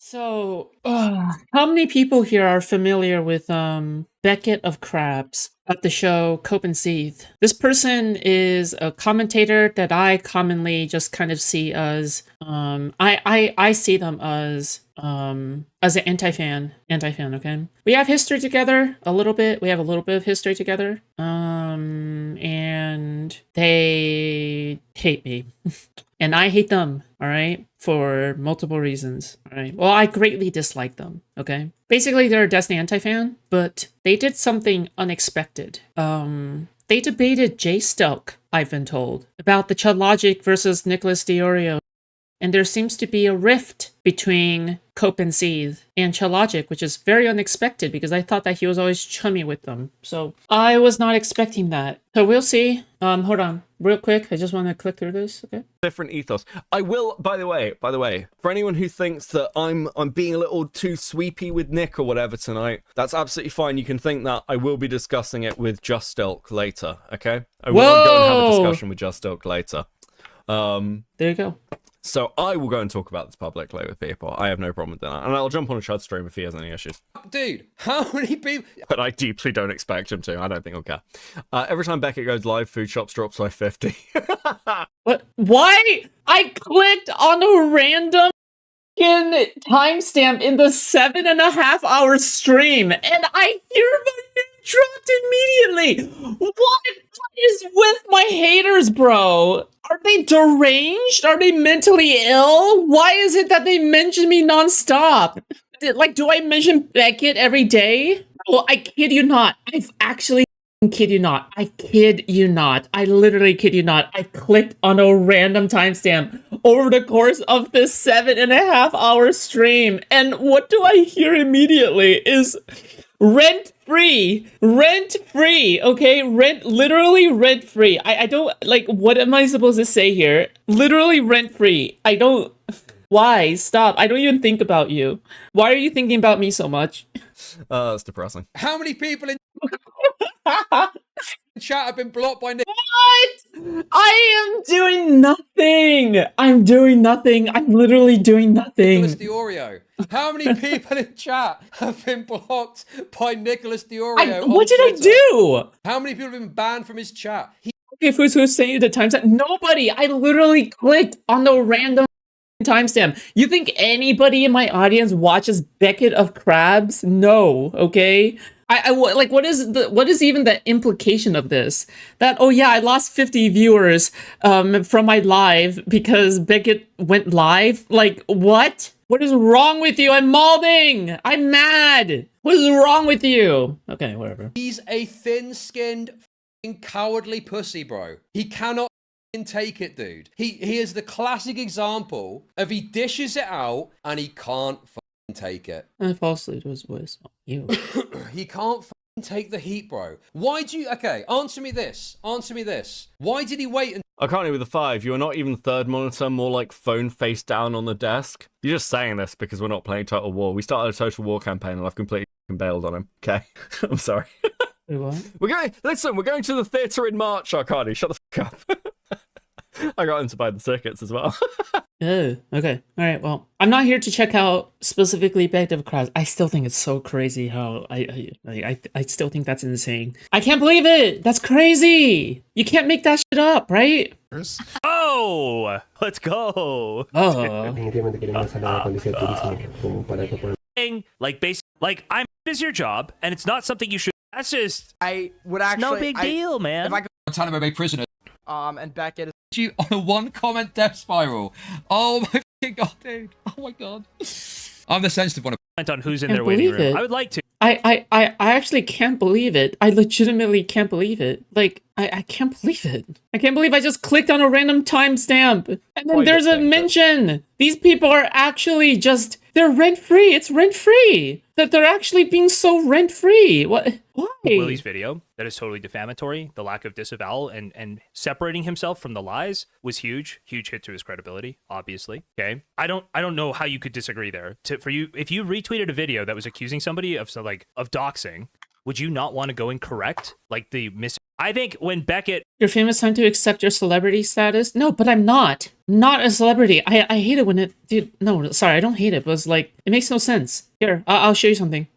So, how many people here are familiar with Beckett of Crabs of the show Cope and Seethe? This person is a commentator that I commonly just kind of see as I see them as an anti-fan, okay? We have history together a little bit. We have a little bit of history together. And they hate me. And I hate them, all right? For multiple reasons, all right? Well, I greatly dislike them, okay? Basically, they're a Destiny anti-fan, but they did something unexpected. They debated JSTLK, I've been told, about the Chud logic versus Nicholas DeOrio. And there seems to be a rift between Cope and Seethe and Chud logic, which is very unexpected because I thought that he was always chummy with them. So I was not expecting that. So we'll see. Hold on, real quick. I just want to click through this. Okay. Different ethos. I will. By the way, for anyone who thinks that I'm being a little too sweepy with Nick or whatever tonight, that's absolutely fine. You can think that. I will be discussing it with JSTLK later. Okay. I will go and have a discussion with JSTLK later. There you go. So I will go and talk about this publicly with people. I have no problem with that. And I'll jump on a Chud stream if he has any issues. Dude, how many people... But I deeply don't expect him to. I don't think he'll care. Every time Beckett goes live, Foodshops drops by 50. What? Why? I clicked on a random timestamp in the 7.5 hour stream, and I hear my name dropped immediately. What is with my haters, bro? Are they deranged? Are they mentally ill? Why is it that they mention me nonstop? Like, do I mention Beckett every day? Well, I kid you not. I've actually kid you not. I kid you not. I literally kid you not. I clicked on a random timestamp over the course of this 7.5 hour stream. And what do I hear immediately is rent-free, okay? Literally rent-free. I don't, like, what am I supposed to say here? Literally rent-free. I don't, why? Stop. I don't even think about you. Why are you thinking about me so much? That's depressing. How many people in chat have been blocked by Nick? What? I am doing nothing. I'm doing nothing. I'm literally doing nothing. Nicholas DeOrio. How many people in chat have been blocked by Nicholas DeOrio? What did Twitter? I do? How many people have been banned from his chat? Okay, who's saying the timestamp? Nobody. I literally clicked on the random timestamp. You think anybody in my audience watches Beckett of Crabs? No. Okay. I like, what is even the implication of this? That, oh yeah, I lost 50 viewers from my live because Beckett went live? Like, what? What is wrong with you? I'm malding! I'm mad! What is wrong with you? Okay, whatever. He's a thin-skinned, cowardly pussy, bro. He cannot take it, dude. He is the classic example of he dishes it out and he can't take it. I falsely to his voice. You. He can't take the heat, bro. Why do you... Okay, answer me this. Why did he wait I can't with a 5. You are not even third monitor, more like phone face down on the desk. You're just saying this because we're not playing Total War. We started a Total War campaign and I've completely bailed on him. Okay? I'm sorry. Wait, what? We're going to the theatre in March, Arcady. Shut the fuck up. I got him to buy the tickets as well. Oh, okay. All right. Well, I'm not here to check out specifically Beckett of Crabs. I still think it's so crazy how I still think that's insane. I can't believe it. That's crazy. You can't make that shit up, right? Oh, let's go. Like I'm is your job, and it's not something you should. That's just. I would actually. No big deal, man. If I could, Guantanamo Bay prisoner? and Beckett You on a 1-comment death spiral. Oh my fucking god, dude. Oh my god. I'm the sensitive one. On who's in Can't their waiting believe room. it. I would like to. I actually can't believe it. I legitimately can't believe it. Like, I can't believe it. I can't believe I just clicked on a random timestamp. And then there's a mention. These people are actually just, they're rent-free. It's rent-free. That they're actually being so rent-free. What? Why? Willie's video that is totally defamatory. The lack of disavowal and separating himself from the lies was huge hit to his credibility, obviously. Okay, I don't know how you could disagree there. For you, if you retweeted a video that was accusing somebody of doxing, would you not want to go and correct like the I think when Beckett, Your famous time to accept your celebrity status? No, but I'm not. Not a celebrity. I hate it when it... Dude, no, sorry, I don't hate it, but it's like, it makes no sense. Here, I'll show you something.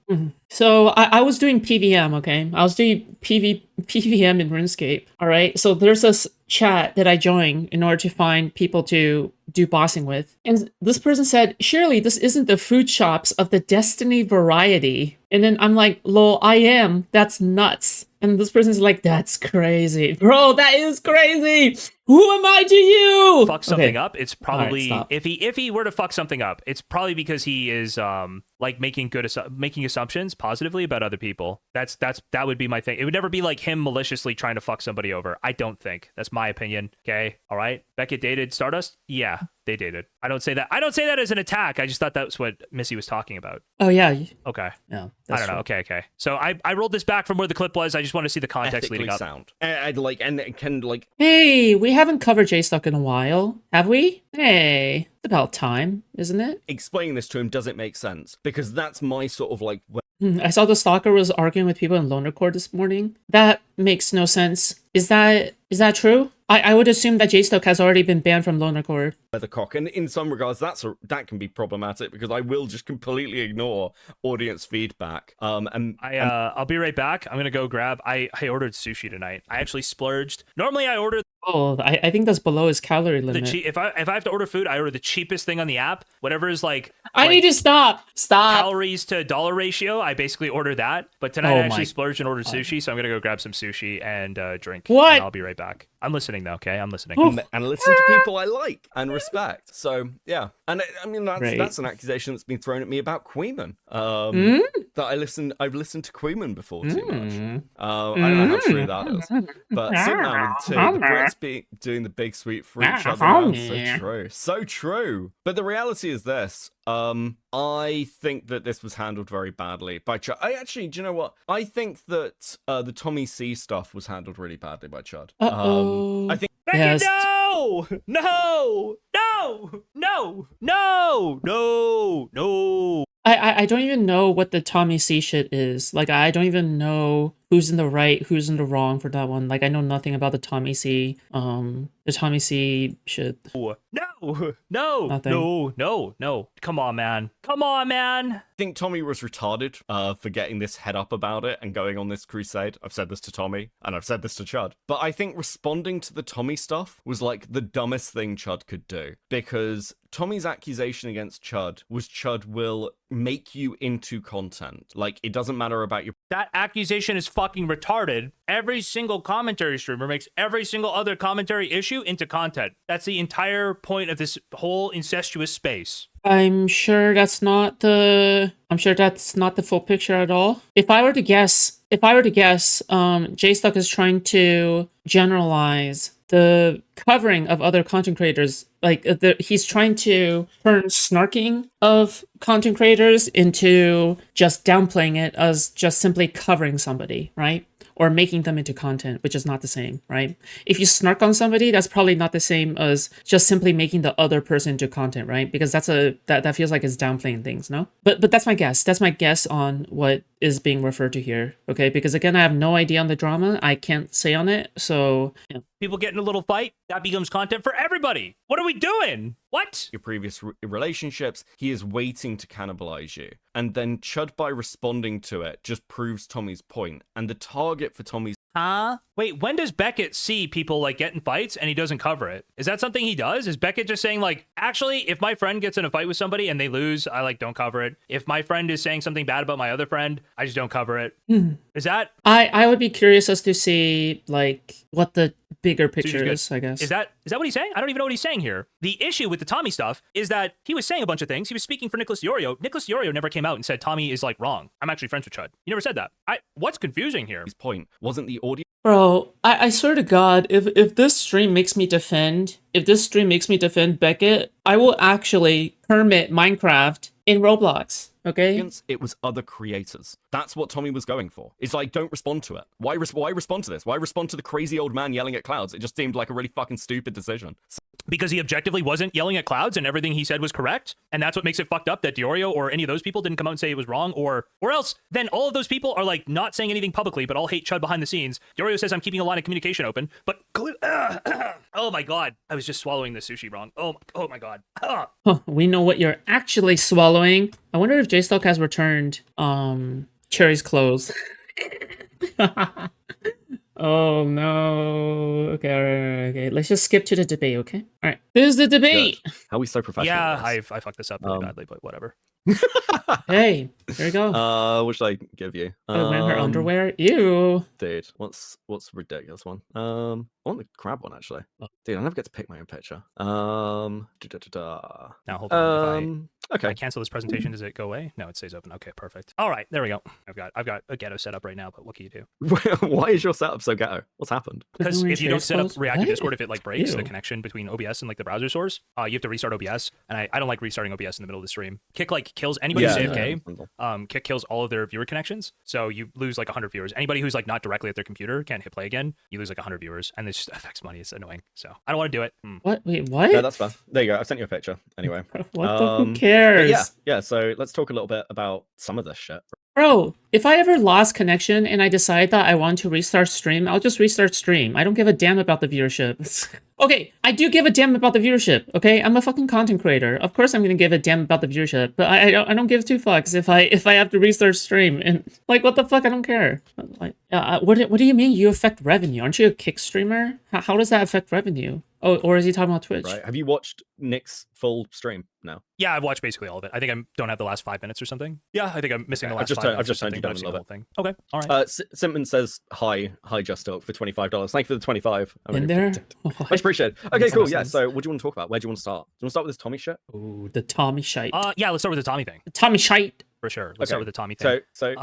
So, I was doing PVM, okay? I was doing PVM in RuneScape, alright? So, there's this chat that I joined in order to find people to do bossing with. And this person said, surely this isn't the Foodshops of the Destiny variety. And then I'm like, lol, I am. That's nuts. And this person's like, that's crazy. Bro, that is crazy. Who am I to you? fuck something up, it's probably stop. if he were to fuck something up, it's probably because he is like making making assumptions positively about other people. That would be my thing. It would never be like him maliciously trying to fuck somebody over. I don't think. That's my opinion. Okay, all right. Beckett dated Stardust. Yeah, they dated. I don't say that as an attack. I just thought that's what Missy was talking about. Oh, yeah. Okay. Yeah, I don't know. Okay. So I rolled this back from where the clip was. I just want to see the context Ethically leading up. sound. And like, and it can like, Hey, we haven't covered JSTLK in a while, have we? Hey, it's about time, isn't it? explaining this to him doesn't make sense because that's my sort of like I saw the stalker was arguing with people in Loner Court this morning. That makes no sense. Is that true? I would assume that JSTLK has already been banned from Loner Court. weathercock, and in some regards that can be problematic because I will just completely ignore audience feedback. I'll be right back. I'm gonna go grab. I ordered sushi tonight. I actually splurged. Normally I order Oh, I think that's below his calorie limit. if I have to order food, I order the cheapest thing on the app. Whatever is like I need to stop. calories to dollar ratio. I basically order that. But tonight Oh I actually my splurged and ordered sushi, so I'm gonna go grab some sushi and drink. What? And I'll be right back. I'm listening though. Okay, I'm listening. and listen to people I like and respect. So yeah, and I mean Right. that's an accusation that's been thrown at me about Queeman. That I've listened to Queeman before too much. I don't know how true that is, but sitting down with the two, the Brits doing the big sweet for each other. Man, so true. But the reality is this. I think that this was handled very badly by Chud. Do you know what? I think that the Tommy C stuff was handled really badly by Chud. Uh-oh. I think Yes. No! I don't even know what the Tommy C shit is. Like, I don't even know who's in the right, who's in the wrong for that one. Like, I know nothing about the Tommy C shit. No! Nothing. No! Come on, man! I think Tommy was retarded for getting this head up about it and going on this crusade. I've said this to Tommy, and I've said this to Chud. But I think responding to the Tommy stuff was like the dumbest thing Chud could do. Because Tommy's accusation against Chud was Chud will make you into content. Like, it doesn't matter about your... That accusation is fucking retarded. Every single commentary streamer makes every single other commentary issue into content. That's the entire point of this whole incestuous space. I'm sure that's not the full picture at all. If I were to guess, JSTLK is trying to generalize the covering of other content creators. Like, he's trying to turn snarking of content creators into just downplaying it as just simply covering somebody, right? Or making them into content, which is not the same, right? If you snark on somebody, that's probably not the same as just simply making the other person into content, right? Because that feels like it's downplaying things, no? But that's my guess. That's my guess on what is being referred to here, okay? Because again, I have no idea on the drama. I can't say on it, so yeah. People get in a little fight, that becomes content for everybody. What are we doing? What? Your previous relationships, he is waiting to cannibalize you. And then Chud, by responding to it, just proves Tommy's point. And the target for Tommy's... Huh? Wait, when does Beckett see people like get in fights and he doesn't cover it? Is that something he does? Is Beckett just saying like, actually, if my friend gets in a fight with somebody and they lose, I like don't cover it. If my friend is saying something bad about my other friend, I just don't cover it. Is that... I would be curious as to see like what the bigger picture is, I guess. Is that what he's saying? I don't even know what he's saying here. The issue with the Tommy stuff is that he was saying a bunch of things. He was speaking for Nicholas DeOrio. Nicholas DeOrio never came out and said Tommy is like wrong. I'm actually friends with Chud. He never said that. What's confusing here? His point wasn't the audience. Bro, I swear to God, if this stream makes me defend Beckett, I will actually permit Minecraft in Roblox. Okay. audience, it was other creators. That's what Tommy was going for. It's like, don't respond to it. Why respond to this? Why respond to the crazy old man yelling at clouds? It just seemed like a really fucking stupid decision. Because he objectively wasn't yelling at clouds and everything he said was correct. And that's what makes it fucked up that DeOrio or any of those people didn't come out and say it was wrong, or else then all of those people are like not saying anything publicly, but all hate Chud behind the scenes. DeOrio says I'm keeping a line of communication open, but oh my god, I was just swallowing the sushi wrong. Oh my god. Huh, we know what you're actually swallowing. I wonder if JSTLK has returned Cherry's clothes. Oh no. Okay, all right, okay. Let's just skip to the debate, okay? All right. This is the debate. Good. How are we so professional? Yeah, at this? I fucked this up really badly, but whatever. Hey, there you go. What should I give you? Wearing her underwear. Ew. Dude, what's a ridiculous one? I want the crab one actually. Dude, I never get to pick my own picture. Now hold on. If Okay. I cancel this presentation, does it go away? No, it stays open. Okay, perfect. All right, there we go. I've got a ghetto setup right now, but what can you do? Why is your setup so ghetto? What's happened? Because if you don't set up reactive What? Discord, if it like breaks the Ew. connection between OBS and like the browser source, you have to restart OBS. And I don't like restarting OBS in the middle of the stream. Kick like kills anybody who's AFK. Kick kills all of their viewer connections, so you lose like 100 viewers. Anybody who's like not directly at their computer can't hit play again. You lose like 100 viewers, and this just affects money. It's annoying. So I don't want to do it. What? Wait, what? No, that's fine. There you go. I've sent you a picture. Anyway. What the? Who But cares? yeah. So let's talk a little bit about some of this shit. Bro, if I ever lost connection and I decide that I want to restart stream, I'll just restart stream. I don't give a damn about the viewership. Okay, I do give a damn about the viewership, okay? I'm a fucking content creator. Of course I'm gonna give a damn about the viewership, but I don't give two fucks if I have to restart stream. And like, what the fuck? I don't care. Like, what do you mean you affect revenue? Aren't you a kick streamer? How does that affect revenue? Oh, or is he talking about Twitch? Right. Have you watched Nick's full stream now? Yeah, I've watched basically all of it. I think I don't have the last 5 minutes or something. Yeah, I think I'm missing Okay, the last I've just 5 turned- minutes. I've just or turned you something, but down I've a seen the little whole thing. Okay, all right. Simpman says hi JSTLK for $25. Thank you for the 25. In there? Much appreciated. Okay, cool. Yeah. So, what do you want to talk about? Where do you want to start? Do you want to start with this Tommy shit? Ooh, the Tommy shite. Yeah, let's start with the Tommy thing Tommy shite. for sure. Let's start with the Tommy So, thing. so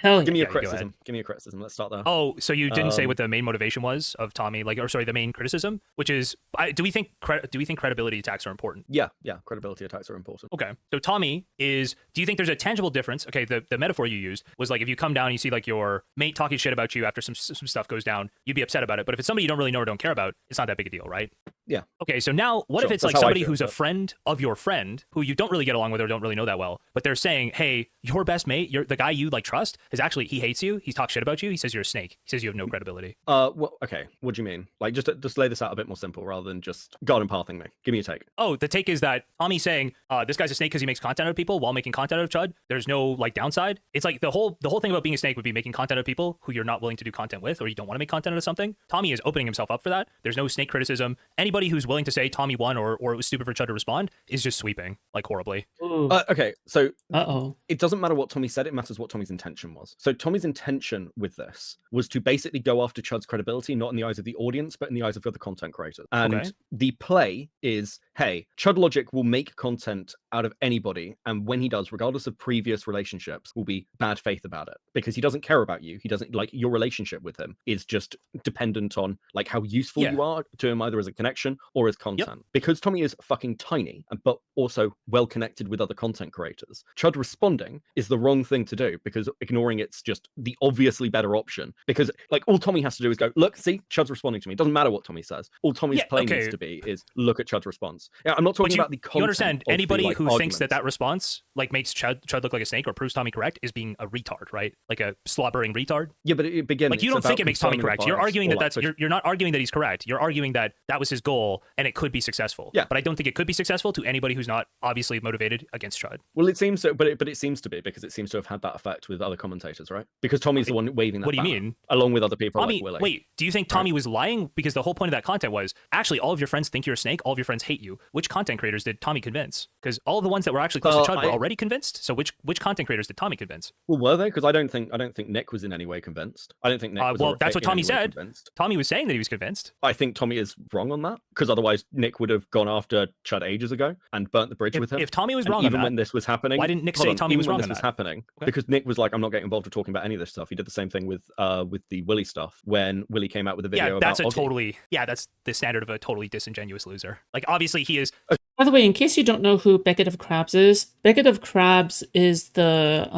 Hell give me yeah. a go criticism. ahead. Give me a criticism. Let's start there. Oh, so you didn't say what the main motivation was of Tommy, like, or sorry, the main criticism, which is, do we think credibility attacks are important? Yeah. Credibility attacks are important. Okay, so Tommy is. Do you think there's a tangible difference? Okay, the metaphor you used was like if you come down and you see like your mate talking shit about you after some stuff goes down, you'd be upset about it. But if it's somebody you don't really know or don't care about, it's not that big a deal, right? Yeah. Okay, so now what Sure, if it's that's like how I somebody feel, who's a but- friend of your friend who you don't really get along with or don't really know that well, but they're saying, hey, your best mate, the guy you like trust, is actually he hates you. He talks shit about you. He says you're a snake. He says you have no credibility. Well, okay. What do you mean? Like, just lay this out a bit more simple rather than just garden pathing me. Give me a take. Oh, the take is that Tommy's saying this guy's a snake because he makes content out of people while making content out of Chud. There's no like downside. It's like the whole thing about being a snake would be making content out of people who you're not willing to do content with or you don't want to make content out of something. Tommy is opening himself up for that. There's no snake criticism. Anybody who's willing to say Tommy won or it was stupid for Chud to respond is just sweeping like horribly. Okay, so Uh-oh. it doesn't matter what Tommy said, it matters what Tommy's intention was. So Tommy's intention with this was to basically go after Chud's credibility, not in the eyes of the audience, but in the eyes of other content creators. And Okay. the play is, hey, Chud Logic will make content out of anybody, and when he does, regardless of previous relationships, will be bad faith about it. Because he doesn't care about you. He doesn't like your relationship with him is just dependent on like how useful Yeah. you are to him either as a connection or as content. Because Tommy is fucking tiny, but also well connected with other content creators. Chud responding is the wrong thing to do because ignoring it's just the obviously better option. Because like all Tommy has to do is go, look, see, Chud's responding to me. It doesn't matter what Tommy says. All Tommy's Yeah, play okay. needs to be is look at Chud's response. Yeah, I'm not talking about the content. You understand of the, anybody like, who thinks arguments. that response like makes Chud look like a snake or proves Tommy correct is being a retard, right? Like a slobbering retard. Yeah, but again, Like you it's don't think about it makes Tommy confirming correct. the You're bias arguing or, that like, that's you're not arguing that he's correct. You're arguing that that was his goal and it could be successful. Yeah. But I don't think it could be successful to anybody who's not obviously motivated against Chud. Well, it seems so, but it seems to be because it seems to have had that effect with other commentators, right? Because Tommy's the one waving that. What do you banner, mean? Along with other people Tommy, like Willie. wait, do you think Tommy was lying? Because the whole point of that content was actually all of your friends think you're a snake, all of your friends hate you. Which content creators did Tommy convince? Because all of the ones that were actually close to Chud were already convinced. So which content creators did Tommy convince? Well, were they? Because I don't think Nick was in any way convinced. I don't think Nick was. Well, that's what in any Tommy way said. convinced. Tommy was saying that he was convinced. I think Tommy is wrong on that because otherwise Nick would have gone after Chud ages ago and burnt the bridge with him. If Tommy was And wrong on even that, when this was happening, why didn't Nick hold say on, Tommy even was when wrong this on was that? happening? Okay. Because Nick was like, I'm not getting involved with talking about any of this stuff. He did the same thing with the Willie stuff when Willie came out with a video Yeah, that's about a Oggy. totally, yeah, that's the standard of a totally disingenuous loser. Like, obviously, he is By the way, in case you don't know who Beckett of Crabs is, Beckett of Crabs is the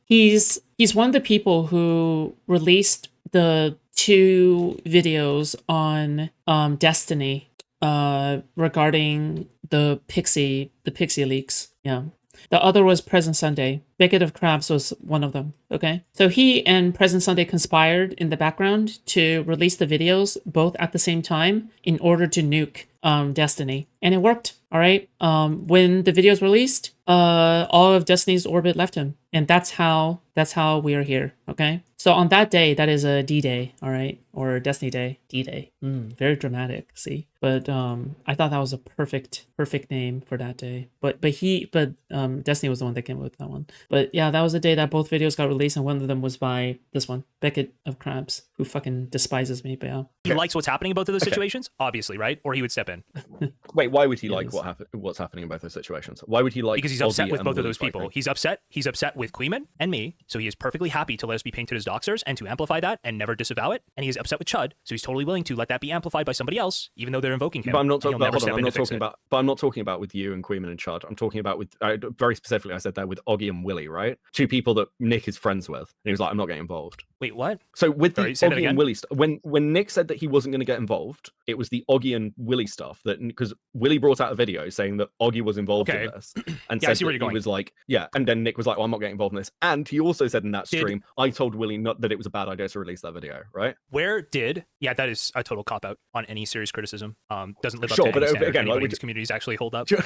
he's one of the people who released the 2 videos on Destiny regarding the Pixie leaks. Yeah. The other was Present Sunday. Beckett of Crabs was one of them, okay? So he and Present Sunday conspired in the background to release the videos both at the same time in order to nuke Destiny. And it worked, all right? When the videos released, all of Destiny's orbit left him. And that's how we are here, okay? So on that day, that is a D-Day, all right? Or Destiny Day, D-Day. Very dramatic, see? But I thought that was a perfect name for that day. But Destiny was the one that came up with that one. But yeah, that was the day that both videos got released, and one of them was by this one, Beckett of Crabs, who fucking despises me, but yeah. He likes what's happening in both of those situations, obviously, right? Or he would step in. Wait, why would he like Yes. what's happening in both those situations? Why would he like? Because he's upset Ozzy with and both of Willie those people. fighting? He's upset with Queeman and me, so he is perfectly happy to let us be painted as doxers and to amplify that and never disavow it. And he is upset with Chud, so he's totally willing to let that be amplified by somebody else, even though they're invoking him. But I'm not and talking he'll never about. step I'm in not to fix talking it. about. But I'm not talking about with you and Queeman and Chud. I'm talking about with very specifically. I said that with Oggy and Willie, right? 2 people that Nick is friends with, and he was like, "I'm not getting involved." Wait, what? So with the Sorry, say that Oggy again? and Willie stuff, when Nick said that he wasn't going to get involved, it was the Oggy and Willie stuff that because Willie brought out a video saying that Oggy was involved Okay. in this, and Yeah, I said see where that you're going. he was like, yeah, and then Nick was like, "Well, I'm not getting involved in this," and he also said in that Did- stream, "I told Willie not that it was a bad idea to release that video," right? Yeah, that is a total cop out on any serious criticism. Doesn't live up Sure, to but any standard again, like, anybody we in these communities actually hold up. Sure.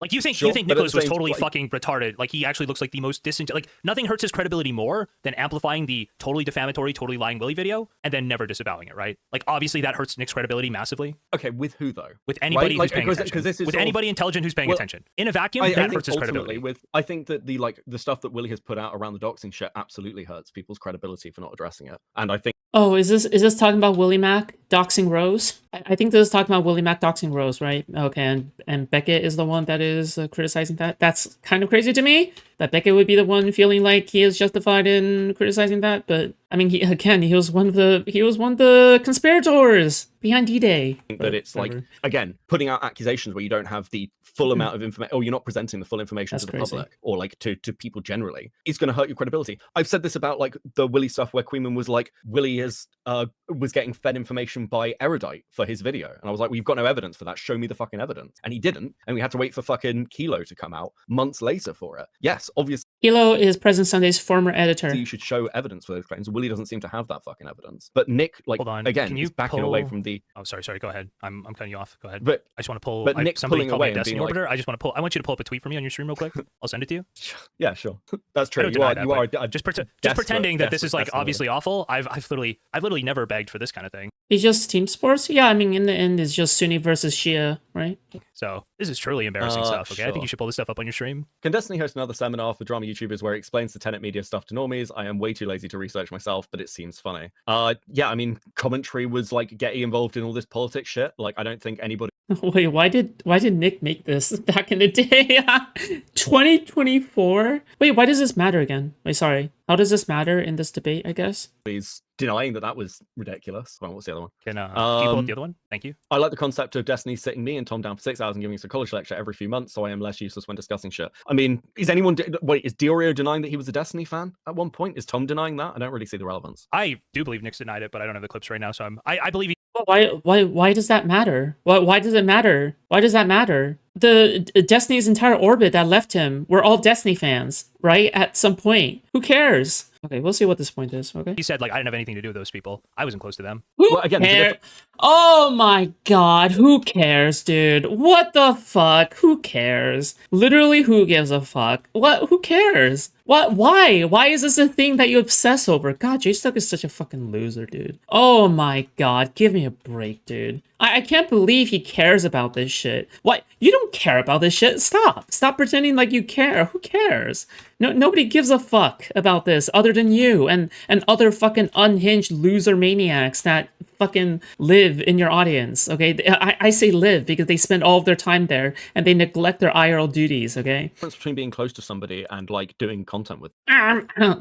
Like you think Sure, but at Nicholas the was same- totally like- fucking retarded. Like he actually looks like the most like nothing hurts his credibility more than amplifying the totally defamatory, totally lying Willie video and then never disavowing it, right? Like obviously that hurts Nick's credibility massively. Okay, with who though? With anybody Like, who's paying because- attention. because this is with sort of- anybody intelligent who's paying Well, attention. In a vacuum, I that think hurts his ultimately credibility. I think that the stuff that Willie has put out around the doxing shit absolutely hurts people's credibility for not addressing it, and I think Oh, is this talking about Willie Mack doxing Rose? I think this is talking about Willie Mack doxing Rose, right? Okay, and Beckett is the one that is criticizing that. That's kind of crazy to me. That Beckett would be the one feeling like he is justified in criticizing that. But I mean, he was one of the conspirators behind D-Day. that it's like again putting out accusations where you don't have the full amount of information, or you're not presenting the full information That's to the crazy. public, or like to people generally, it's going to hurt your credibility. I've said this about like the Willie stuff where Queenman was like, Willie was getting fed information by Erudite for his video, and I was like, well, you've got no evidence for that. Show me the fucking evidence, and he didn't, and we had to wait for fucking Kilo to come out months later for it. Yes, obviously Hilo is Present Sunday's former editor. you should show evidence for those claims. Willie doesn't seem to have that fucking evidence, but Nick, like, Hold on, again, can you is backing away pull- from the. Oh, sorry. Go ahead. I'm cutting you off. Go ahead. But I just want to pull. but Nick's somebody pulling called me away a and Destiny being like- orbiter. I want you to pull up a tweet for me on your stream real quick. I'll send it to you. Yeah, sure, that's I true. don't You deny are that, you are but just desperate- pretending that this is like desperate obviously awful. I've literally never begged for this kind of thing. It's just team sports? Yeah, I mean, in the end, it's just Sunni versus Shia, right? So this is truly embarrassing stuff. Okay, I think sure. you should pull this stuff up on your stream. Can Destiny host another seminar for drama YouTubers where he explains the Tenet Media stuff to normies? I am way too lazy to research myself, but it seems funny. Yeah, I mean, commentary was like getting involved in all this politics shit. Like, I don't think anybody Wait, why did Nick make this back in the day? 2024? Wait, why does this matter again? Wait, sorry. How does this matter in this debate, I guess? is denying that was ridiculous. Hold on, what's the other one? Can you pull up the Um, other one? Thank you. I like the concept of Destiny sitting me and Tom down for 6 hours and giving us a college lecture every few months, so I am less useless when discussing shit. I mean, is anyone wait? Is DeOrio denying that he was a Destiny fan at one point? Is Tom denying that? I don't really see the relevance. I do believe Nick's denied it, but I don't have the clips right now, so I believe he. Why does that matter? Why does it matter? Why does that matter? The Destiny's entire orbit that left him were all Destiny fans, right? At some point. Who cares? Okay, we'll see what this point is, okay? He said like I didn't have anything to do with those people. I wasn't close to them. Who Well, again, there's a cares? different- Oh my god, who cares, dude? What the fuck? Who cares? Literally, who gives a fuck? What? Who cares? What? Why? Why is this a thing that you obsess over? God, JSTLK is such a fucking loser, dude. Oh my god, give me a break, dude. I can't believe he cares about this shit. What? You don't care about this shit? Stop. Stop pretending like you care. Who cares? Nobody gives a fuck about this other than you and other fucking unhinged loser maniacs that fucking live in your audience, okay? I say live because they spend all of their time there and they neglect their IRL duties, okay? Difference between being close to somebody and like doing content with.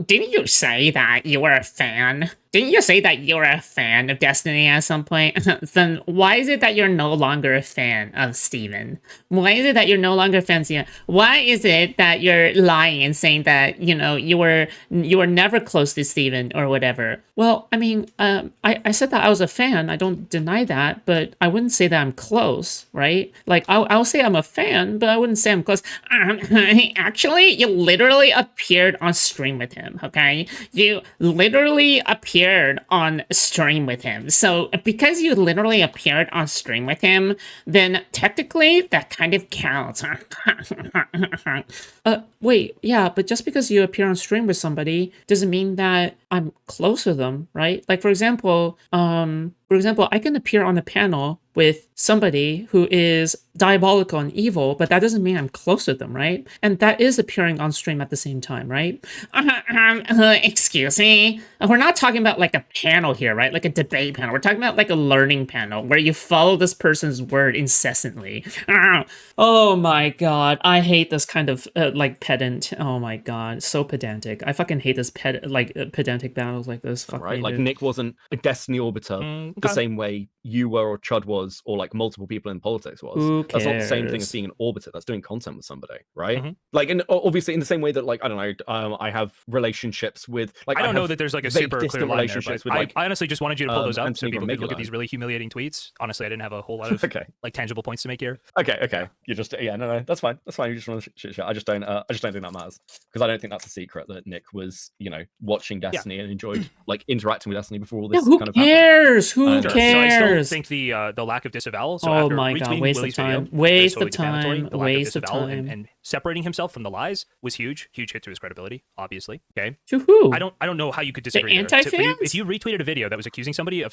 Didn't you say that you were a fan? Didn't you say that you were a fan of Destiny at some point? Then why is it that you're no longer a fan of Steven? Why is it that you're no longer a fan of Steven? Why is it that you're lying and saying that, you know, you were never close to Steven or whatever? Well, I mean, I said that I was a fan. I don't deny that, but I wouldn't say that I'm close, right? Like, I'll say I'm a fan, but I wouldn't say I'm close. Actually, you literally appeared on stream with him, okay? You literally appeared on stream with him. So because you literally appeared on stream with him, then technically that kind of counts. Wait, yeah, but just because you appear on stream with somebody doesn't mean that I'm close with them, right? Like for example, I can appear on a panel with somebody who is diabolical and evil, but that doesn't mean I'm close with them, right? And that is appearing on stream at the same time, right? Excuse me? We're not talking about like a panel here, right? Like a debate panel. We're talking about like a learning panel where you follow this person's word incessantly. Oh my god, I hate this kind of like pedant. Oh my god, so pedantic. I fucking hate this pedantic battles like this. Fuck Right? me, Like dude. Nick wasn't a Destiny arbiter the same way you were or Chud was or like multiple people in politics was. Who That's not the same thing cares? as being an arbiter. That's doing content with somebody, right? Mhm. Like, and obviously in the same way that like I don't know, I have relationships with like I don't have know that there's like a vague, super clear distant line there, relationships but with like I honestly just wanted you to pull those up so Anthony people could look at Gormigola. these really humiliating tweets. Honestly, I didn't have a whole lot of Okay. like tangible points to make here. Okay. You just no, that's fine. That's fine. You just want to shit. I just don't think that matters because I don't think that's a secret that Nick was, you know, watching Destiny and enjoyed like interacting with Destiny before all Yeah, this who kind of happened. cares? Who Sure. So I cares? still think the lack of disavowal. So Oh after my god, retweeting waste of Willie's time. video, Waste totally of time. defamatory, the lack Waste of of disavowal time. and separating himself from the lies was huge hit to his credibility, obviously. Okay. To who? I don't know how you could disagree there. anti-fans? If you retweeted a video that was accusing somebody of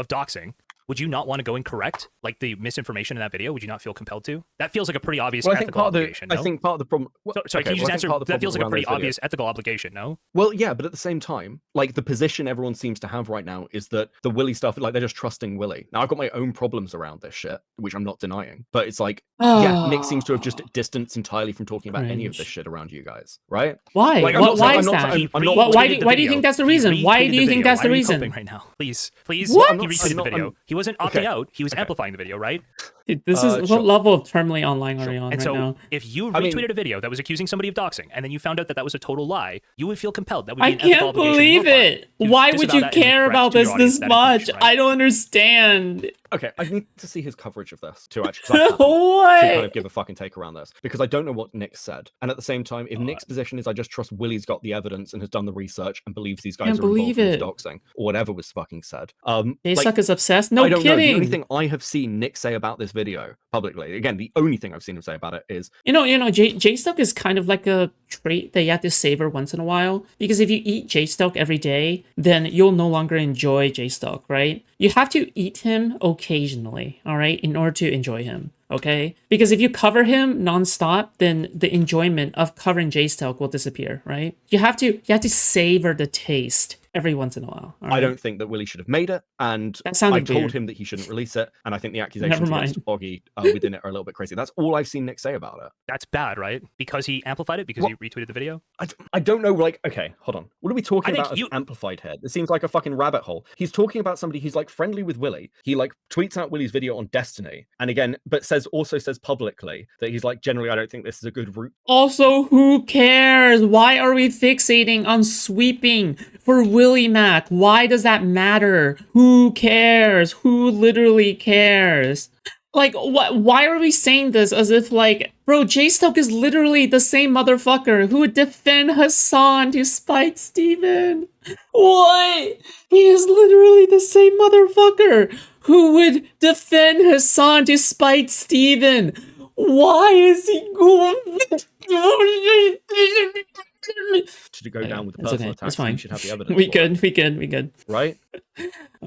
doxing, would you not want to go and correct like the misinformation in that video? Would you not feel compelled to? That feels like a pretty obvious Well, I think ethical part of the obligation. I No? think part of the problem. Sorry, can you just answer? That feels like a pretty obvious ethical obligation. No. Well, yeah, but at the same time, like the position everyone seems to have right now is that the Willy stuff, like they're just trusting Willy. Now, I've got my own problems around this shit, which I'm not denying, but it's like, yeah, Nick seems to have just distanced entirely from talking about any of this Cringe. shit around you guys, right? Why? Like, Why is I'm not that? saying- I'm not- Why retweeted do the you video. think that's the He reason? Why retweeted do you the think video. that's the Why are you reason? coping right now? Please. What? I'm not- He retweeted I'm the not- video. I'm- He wasn't opting Okay. out. He was Okay. amplifying the video, right? Dude, this is Sure. what level of terminally online are we on And right so, now? if you I mean- retweeted a video that was accusing somebody of doxing, and then you found out that that was a total lie, you would feel compelled. That would be I an ethical can't obligation on your believe part it. to Why would disavow you that and care correct about to your this audience that much? information, right? I don't understand. Okay, I need to see his coverage of this too, actually. 'Cause I haven't. To kind What? of give a fucking take around this because I don't know what Nick said. And at the same time, if Nick's position is I just trust Willie's got the evidence and has done the research and believes these guys Can't are involved believe in this it. doxing or whatever was fucking said. J-Suck is obsessed? No I don't know. The only kidding. thing I have seen Nick say about this video publicly, again, the only thing I've seen him say about it is You know, J-Stuck is kind of like a trait that you have to savor once in a while. Because if you eat J-Stuck every day, then you'll no longer enjoy J-Stuck, right? You have to eat him occasionally, all right, in order to enjoy him, okay? Because if you cover him nonstop, then the enjoyment of covering J-Stuck will disappear, right? You have to savor the taste every once in a while. all I right? don't think that Willie should have made it, and That sounded I told weird. him that he shouldn't release it, and I think the accusations Never against mind. Boggy within it are a little bit crazy. That's all I've seen Nick say about it. That's bad, right? Because he amplified it because What? you retweeted the video. I don't know, like, okay, hold on. What are we talking I think about as you- amplified here? It seems like a fucking rabbit hole. He's talking about somebody who's like friendly with Willie. He like tweets out Willie's video on Destiny, and again, but also says publicly that he's like, generally, I don't think this is a good route. Also, who cares? Why are we fixating on sweeping for Willie Mac? Why does that matter? Who cares? Who literally cares? Like, what? Why are we saying this as if, like, bro, J-Stuck is literally the same motherfucker who would defend Hassan to spite Steven? What? He is literally the same motherfucker who would defend Hassan to spite Steven. Why is he going? To go down with the It's personal okay. attacks, It's fine. you should have the evidence. We for it, good. right?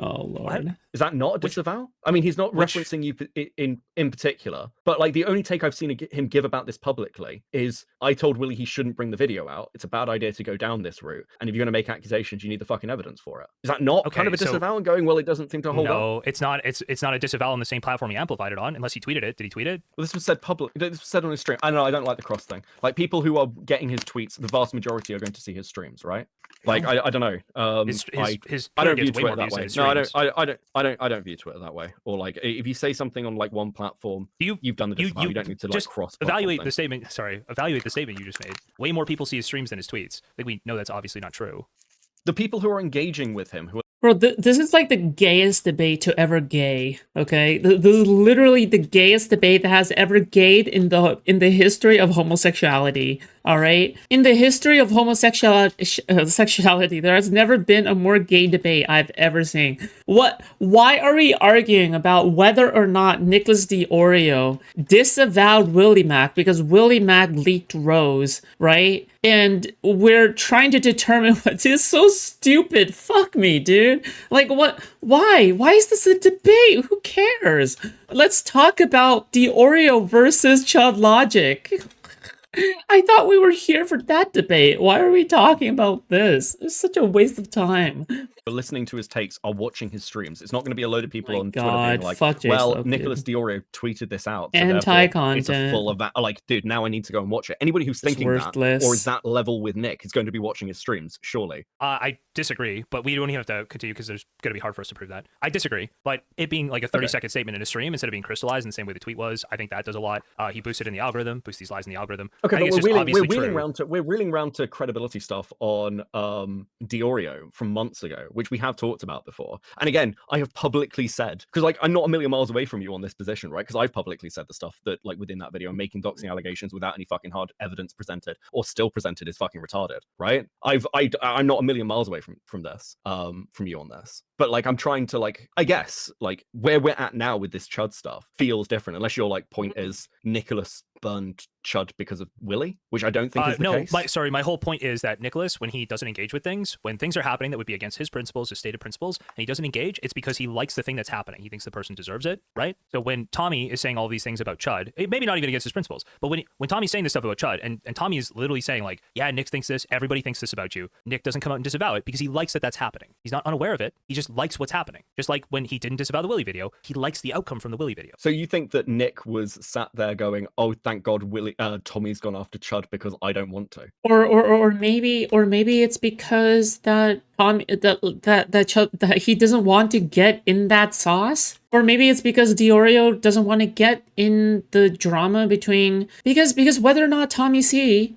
Oh lord. Is that not a disavow? I mean, he's not which- referencing you in particular, but like the only take I've seen him give about this publicly is, I told Willie he shouldn't bring the video out. It's a bad idea to go down this route, and if you're going to make accusations, you need the fucking evidence for it. Is that not kind of a Okay, so- disavow and going, well, it doesn't seem to hold up? No, it's not. It's not a disavow on the same platform he amplified it on, unless he tweeted it. Did he tweet it? Well, this was said public. This was said on his stream. I know I don't like the cross thing. Like, people who are getting his tweets, the vast majority are going to see his streams, right? Like, I don't know. His I don't Twitter view gets way Twitter more that views than way. his No, streams. I don't view Twitter that way. Or like, if you say something on like one platform, You- you've done the disavow. You don't need to like just cross. evaluate the statement. Sorry, evaluate the statement you just made. Way more people see his streams than his tweets. I think we know that's obviously not true. The people who are engaging with him, who are Bro, this is like the gayest debate to ever gay. Okay, this is literally the gayest debate that has ever gayed in the history of homosexuality. All right, in the history of homosexuality, there has never been a more gay debate I've ever seen. Why are we arguing about whether or not Nicholas DeOrio disavowed Willie Mac because Willie Mac leaked Rose, right? And we're trying to determine what is so stupid. Fuck me, dude. Like, what? Why? Why is this a debate? Who cares? Let's talk about DeOrio versus Chud Logic. I thought we were here for that debate. Why are we talking about this? It's such a waste of time. listening to his takes are watching his streams. It's not going to be a load of people My on Twitter God, being like, fuck well, JSTLK. Nicholas DeOrio tweeted this out. So Anti-content. It's a full of that. Like, dude, now I need to go and watch it. Anybody who's thinking that, worthless. or is that level with Nick, is going to be watching his streams, surely. I disagree, but we don't even have to continue because there's going to be hard for us to prove that. I disagree, but it being like a 30-second statement in a stream instead of being crystallized in the same way the tweet was, I think that does a lot. He boosted in the algorithm, boosts these lies in the algorithm. Okay, I think but it's just obviously we're wheeling round to credibility stuff on DeOrio from months ago, which we have talked about before. And again, I have publicly said, because like I'm not a million miles away from you on this position, right? Because I've publicly said the stuff that like within that video, making doxing allegations without any fucking hard evidence presented or still presented is fucking retarded, right? I'm not a million miles away from this, from you on this. But like I'm trying to like, I guess like where we're at now with this Chud stuff feels different, unless your like point is Nicholas burned Chud because of Willie, which I don't think is the case. My whole point is that Nicholas, when he doesn't engage with things, when things are happening that would be against his principles, his stated principles, and he doesn't engage, it's because he likes the thing that's happening. He thinks the person deserves it, right? So when Tommy is saying all these things about Chud, maybe not even against his principles, but when Tommy's saying this stuff about Chud, and Tommy is literally saying like, yeah, Nick thinks this, everybody thinks this about you, Nick doesn't come out and disavow it because he likes that that's happening. He's not unaware of it. He just likes what's happening. Just like when he didn't disavow the Willie video, he likes the outcome from the Willie video. So you think that Nick was sat there going, "Oh, thank God, Tommy's gone after Chud because I don't want to," or maybe it's because that Tommy that he doesn't want to get in that sauce, or maybe it's because DeOrio doesn't want to get in the drama between because whether or not Tommy C,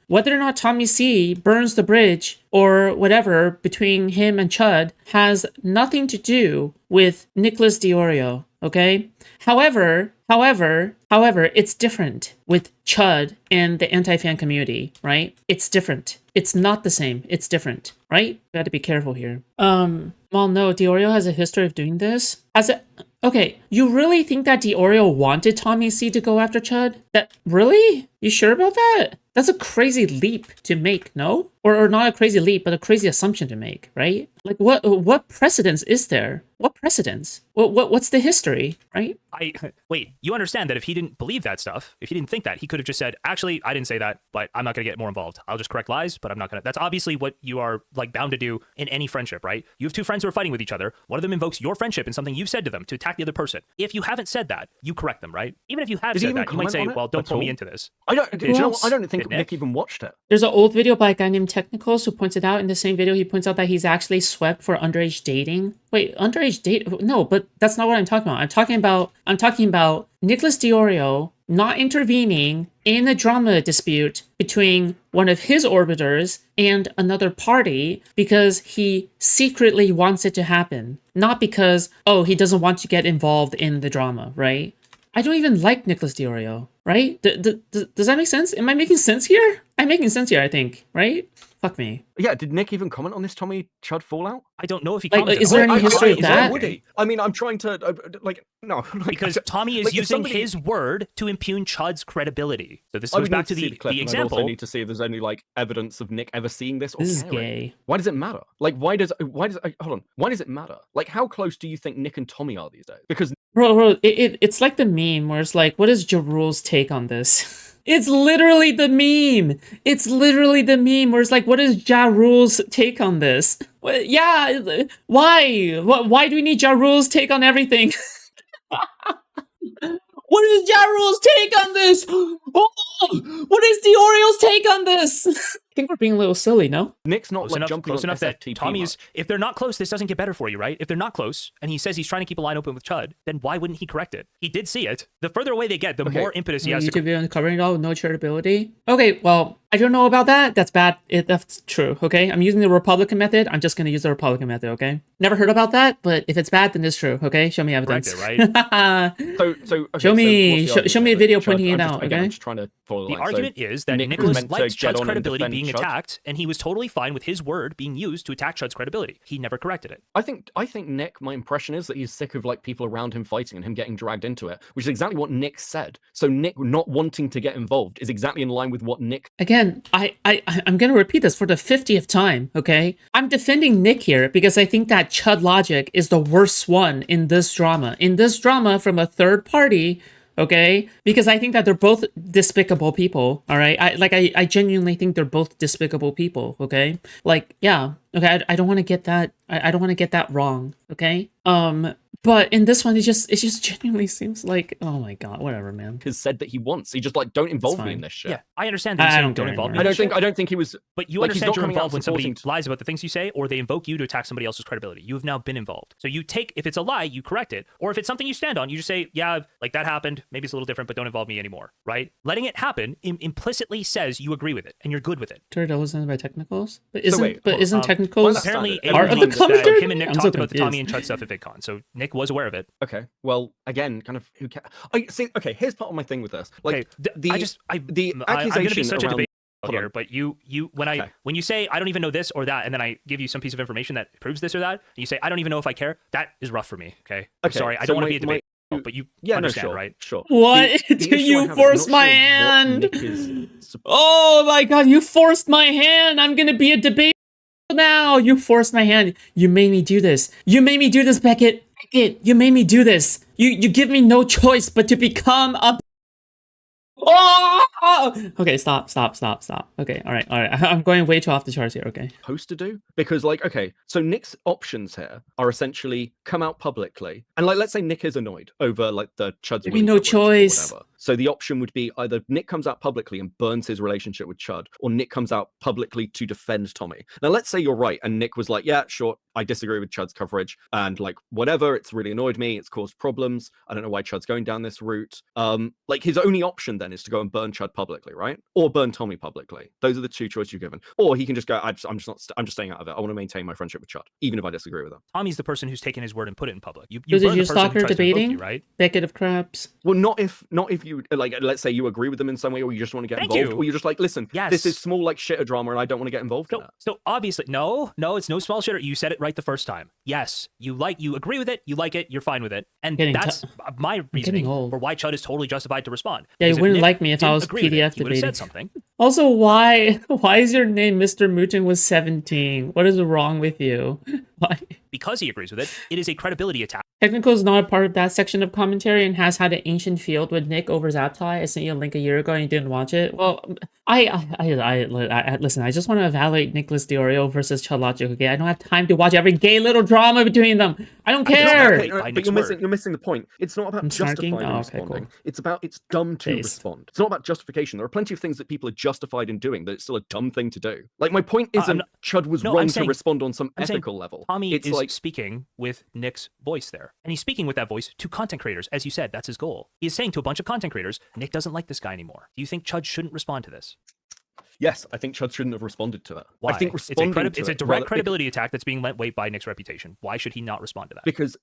whether or not Tommy C burns the bridge or whatever between him and Chud has nothing to do with Nicholas DeOrio. Okay. However, it's different with Chud and the anti-fan community, right? It's different. It's not the same. It's different, right? Got to be careful here. Well, no, DeOrio has a history of doing this. Okay, you really think that DeOrio wanted Tommy C to go after Chud? Really? You sure about that? That's a crazy leap to make, no? Or not a crazy leap, but a crazy assumption to make, right? Like, what precedence is there? What precedence? What's the history, right? Wait, you understand that if he didn't believe that stuff, if he didn't think that, he could have just said, actually, I didn't say that, but I'm not going to get more involved. I'll just correct lies, but I'm not going to. That's obviously what you are like bound to do in any friendship, right? You have two friends who are fighting with each other. One of them invokes your friendship and something you've said to them to attack the other person. If you haven't said that, you correct them, right? Even if you have said that, you might say, well, don't pull me into this. I don't think Did Nick even watched it. There's an old video by a guy named Technicals who points it out. In the same video, he points out that he's actually swept for underage dating. Wait, underage date? No, but that's not what I'm talking about. I'm talking about Nicholas DeOrio not intervening in a drama dispute between one of his orbiters and another party because he secretly wants it to happen, not because, oh, he doesn't want to get involved in the drama, right? I don't even like Nicholas DeOrio, right? Does that make sense? Am I making sense here? I'm making sense here, I think, right? Fuck me. Yeah, did Nick even comment on this Tommy Chud fallout? I don't know if he Like, commented. is on there it. any history of Why that? would he? I mean, I'm trying to no, Because Tommy is like, if using somebody- his word to impugn Chud's credibility. So this I goes would back need to see the clip, and I'd example. also need to see if there's any like evidence of Nick ever seeing this or This is caring. gay. Why does it matter? Like, why does hold on? Why does it matter? Like, how close do you think Nick and Tommy are these days? Because Bro, it's like the meme where it's like, what is Ja Rule's take on this? It's literally the meme. It's literally the meme where it's like, what is Ja Rule's take on this? Yeah, why? Why do we need Ja Rule's take on everything? What is Ja Rule's take on this? Oh, what is DeOrio's take on this? I think we're being a little silly, no? Nick's not Close like enough, jumping close on enough that SFTP Tommy's. much. If they're not close, this doesn't get better for you, right? If they're not close, and he says he's trying to keep a line open with Chud, then why wouldn't he correct it? He did see it. The further away they get, the more impetus he has YouTube to. video covering it all with no charitability. Okay, well, I don't know about that. That's bad. That's true. Okay, I'm using the Republican method. I'm just gonna use the Republican method. Okay, never heard about that, but if it's bad, then it's true. Okay, show me evidence. Correct it, right? So okay, Show me- what's the show me a argument video then? pointing I'm it just- out, again, okay? I'm just trying to follow The line. So argument is that Nick was Nicholas meant to liked get Chud's on and credibility defend being Chud. attacked, and he was totally fine with his word being used to attack Chud's credibility. He never corrected it. I think Nick, my impression is that he's sick of like people around him fighting and him getting dragged into it, which is exactly what Nick said. So Nick not wanting to get involved is exactly in line with what Nick. Again, I'm gonna repeat this for the 50th time. Okay, I'm defending Nick here because I think that Chud logic is the worst one in this drama. In this drama, from a third party. Okay, because I think that they're both despicable people. All right, I genuinely think they're both despicable people. Okay, like yeah. Okay, I don't want to get that. I don't want to get that wrong. Okay. But in this one, it just genuinely seems like, oh my god, whatever, man. Has said that he wants. He just like don't involve me fine. in this shit. Yeah, I understand that I you say don't don't care involve me. anymore. in this I shit, don't think he was. But you like, he's understand not you're coming out involved when somebody supporting- lies about the things you say, or they invoke you to attack somebody else's credibility. You have now been involved. So you take, if it's a lie, you correct it. Or if it's something you stand on, you just say, yeah, like that happened. Maybe it's a little different, but don't involve me anymore, right? Letting it happen implicitly says you agree with it and you're good with it. Sure, that wasn't by technicals, but wait, hold on. isn't Um, technicals Apparently, Part part of everyone the knows that commentary? him and Nick I'm talked so about the Tommy and confused. Chud stuff at VidCon, so Nick was aware of it. Okay. Well, again, kind of who cares? I see. Okay, here's part of my thing with this. Like Okay, the I'm accusation going to be such a around- debate Hold here, on. but Okay. when you say I don't even know this or that, and then I give you some piece of information that proves this or that, and you say I don't even know if I care, that is rough for me. Okay, I'm Okay, sorry, I so don't want to my- be a debate, but you Yeah, understand, no, sure, right? Sure. What? The Do issue I you have is I'm force not my sure what hand? Nick is- Oh my god, you forced my hand. I'm gonna be a debate now. You forced my hand. You made me do this. You made me do this, Beckett. Beckett, you made me do this. You give me no choice but to become a. Oh! Okay, stop. Okay, all right. I'm going way too off the charts here. Okay. supposed to do, because like, okay, so Nick's options here are essentially come out publicly, and like, let's say Nick is annoyed over like the Chud's Give me Willy no coverage or choice. whatever. So the option would be either Nick comes out publicly and burns his relationship with Chud, or Nick comes out publicly to defend Tommy. Now let's say you're right and Nick was like, yeah, sure, I disagree with Chud's coverage and like whatever, it's really annoyed me, it's caused problems, I don't know why Chud's going down this route. Like his only option then is to go and burn Chud publicly, right? Or burn Tommy publicly. Those are the two choices you're given. Or he can just go, I'm just staying out of it. I want to maintain my friendship with Chud, even if I disagree with him. Tommy's the person who's taken his word and put it in public. You So did burn you the person who stalker tries to invoke debating? you, right? Beckett of Crabs. Well, not if you like, let's say you agree with them in some way, or you just want to get Thank involved, you. or you're just like, listen, Yes. this is small like shitter drama, and I don't want to get involved in it. So obviously, no, it's no small shitter. You said it right the first time. Yes, you agree with it, you like it, you're fine with it, and Getting that's my reasoning old. for why Chud is totally justified to respond. Yeah, you Because wouldn't Nick like me if I didn't was agree with it, PDF he would have debating. said something. Also, why is your name Mr. Mutin was 17? What is wrong with you? Why? Because he agrees with it, it is a credibility attack. Technical is not a part of that section of commentary and has had an ancient field with Nick over Zaptai. I sent you a link a year ago and you didn't watch it. Well, I listen. I just want to evaluate Nicholas DeOrio versus Chud Logic. Okay, I don't have time to watch every gay little drama between them. I don't care. Okay, By but Nick's you're missing the point. It's not about I'm snarking? justifying Oh, okay, responding. cool. It's dumb to Based. respond. It's not about justification. There are plenty of things that people are justified in doing that it's still a dumb thing to do. Like my point I'm isn't not- Chud was No, wrong I'm to saying- respond on some I'm saying ethical level. Tommy It's is like speaking with Nick's voice there. And he's speaking with that voice to content creators. As you said, that's his goal. He is saying to a bunch of content creators, Nick doesn't like this guy anymore. Do you think Chud shouldn't respond to this? Yes, I think Chud shouldn't have responded to it. Why? I think It's responding it's a direct credibility attack that's being lent weight by Nick's reputation. Why should he not respond to that? Because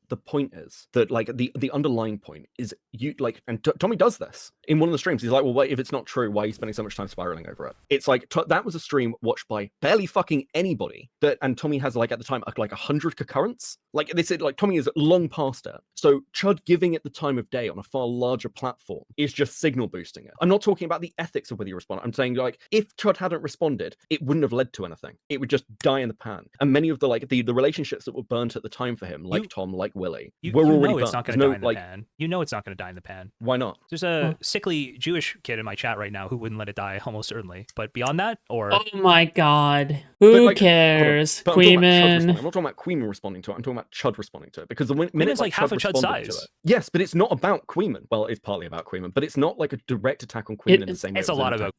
the point is that like the underlying point is you like, and Tommy does this in one of the streams. He's like, well, wait, if it's not true, why are you spending so much time spiraling over it? It's like that was a stream watched by barely fucking anybody. And Tommy has like at the time like 100 concurrents. Like this is like Tommy is long past it. So Chud giving it the time of day on a far larger platform is just signal boosting it. I'm not talking about the ethics of whether you respond. I'm saying like if Chud hadn't responded, it wouldn't have led to anything. It would just die in the pan. And many of the like the relationships that were burnt at the time for him, like Tom, like Willie, were already burnt. It's not going to die in the pan. You know it's not going to die in the pan. Why not? There's a sickly Jewish kid in my chat right now who wouldn't let it die almost certainly. But beyond that, or Oh my god. Who cares? Queeman. I'm not talking about Queeman responding to it. I'm talking about Chud responding to it. Because the minute like half of Chud's size. Yes, but it's not about Queeman. Well, it's partly about Queeman, but it's not like a direct attack on Queeman in the same way. It's a lot about.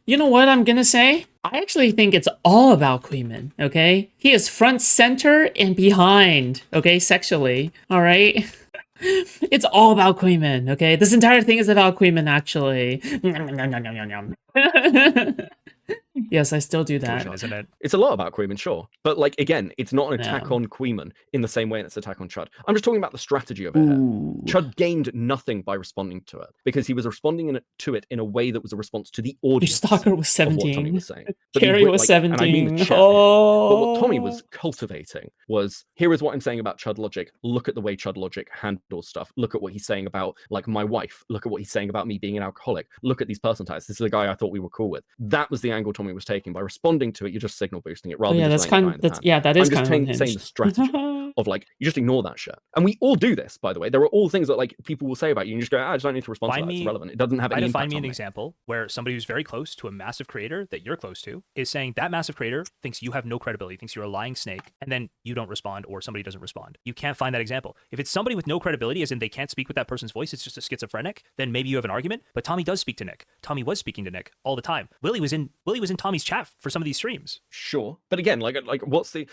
You know what I'm gonna say? I actually think it's all about Queeman, okay? He is front, center, and behind, okay, sexually, all right? It's all about Queeman, okay? This entire thing is about Queeman, actually. Yes, I still do that. Isn't it? It's a lot about Queeman, sure. But like again, it's not an attack on Queeman in the same way it's an attack on Chud. I'm just talking about the strategy of it here. Chud gained nothing by responding to it because he was responding to it in a way that was a response to the Your audience. stalker was Of what Tommy 17. was saying. Carrie was 17. And I mean the chat. Oh. But what Tommy was cultivating was, here is what I'm saying about Chud logic. Look at the way Chud logic handles stuff. Look at what he's saying about like my wife. Look at what he's saying about me being an alcoholic. Look at these person types. This is the guy I thought we were cool with. That was the angle Tommy was taking. By responding to it, you're just signal boosting it rather than that's just kind. That is I'm kind just of saying the strategy of like you just ignore that shit. And we all do this, by the way. There are all things that like people will say about you and you just go, I just don't need to respond to that. It's irrelevant. It doesn't have any impact Find me on an example where somebody who's very close to a massive creator that you're close to is saying that massive creator thinks you have no credibility, thinks you're a lying snake, and then you don't respond or somebody doesn't respond. You can't find that example. If it's somebody with no credibility, as in they can't speak with that person's voice, it's just a schizophrenic, then maybe you have an argument. But Tommy does speak to Nick. Tommy was speaking to Nick all the time. Willie was in Tommy's chat for some of these streams. Sure, but again, like what's the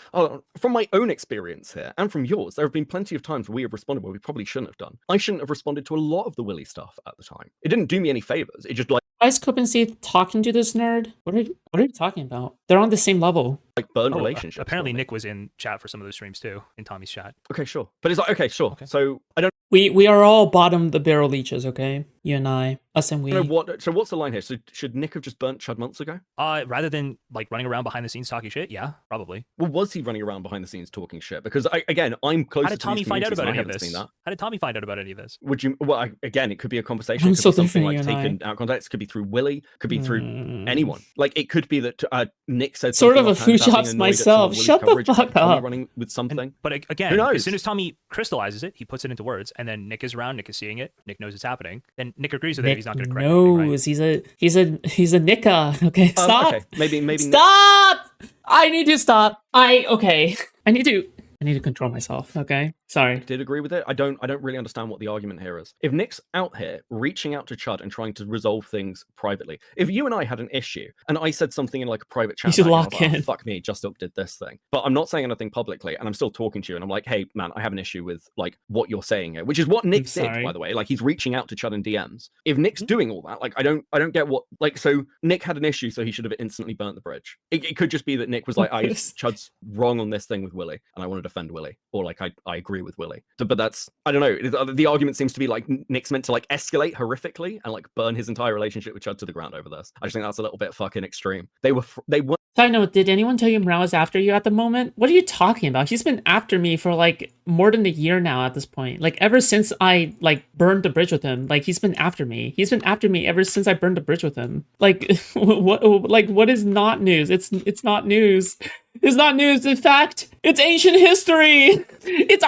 from my own experience here and from yours, there have been plenty of times where we have responded where we probably shouldn't have done. I shouldn't have responded to a lot of the Willie stuff at the time. It didn't do me any favors. It just like Why is Copency talking to this nerd? What are you talking about? They're on the same level. like burn relationships. Apparently Nick was in chat for some of those streams too, in Tommy's chat. Okay, sure, but it's like okay, sure. Okay. So I don't We are all bottom the barrel leeches, okay? You and I, us and we. know what. So what's the line here? So should Nick have just burnt Chud months ago? Rather than like running around behind the scenes talking shit, yeah, probably. Well, was he running around behind the scenes talking shit? Because I'm closer. How did Tommy find out about any of this? How did Tommy find out about any of this? Would you? Well, again, it could be a conversation. I'm It could so be something different, like you and taken out of context. It could be through Willie. Could be through anyone. Like it could be that Nick said Sort of something a offhand about Foodshops being annoyed at some of myself. Willie's Shut the coverage. fuck Tommy up. running with something. But Who again, knows? as soon as Tommy crystallizes it, he puts it into words, and then Nick is around, Nick is seeing it, Nick knows it's happening, then Nick agrees with it. He's not going to correct anything, right? He's a nicka. Okay, stop. Okay. Maybe Stop. I need to stop. I need to control myself. Okay, sorry. did agree with it. I don't really understand what the argument here is. If Nick's out here reaching out to Chud and trying to resolve things privately, if you and I had an issue and I said something in like a private chat, You should about lock you, I was like, in. "Oh, fuck me, JSTLK did this thing," but I'm not saying anything publicly, and I'm still talking to you, and I'm like, hey man, I have an issue with like what you're saying here, which is what Nick did, sorry. by the way. Like he's reaching out to Chud in DMs. If Nick's doing all that, like I don't get what like. So Nick had an issue, so he should have instantly burnt the bridge. It could just be that Nick was like, Chud's wrong on this thing with Willie, and I want to defend Willie, or like I agree with Willie. But that's, I don't know, the argument seems to be like Nick's meant to like escalate horrifically and like burn his entire relationship with Chud to the ground over this. I just think that's a little bit fucking extreme. They were Side note, did anyone tell you Morale is after you at the moment? What are you talking about? He's been after me for like more than a year now at this point. Like ever since I like burned the bridge with him, like he's been after me. He's been after me ever since I burned the bridge with him. Like what is not news? It's not news. It's not news. In fact, it's ancient history. It's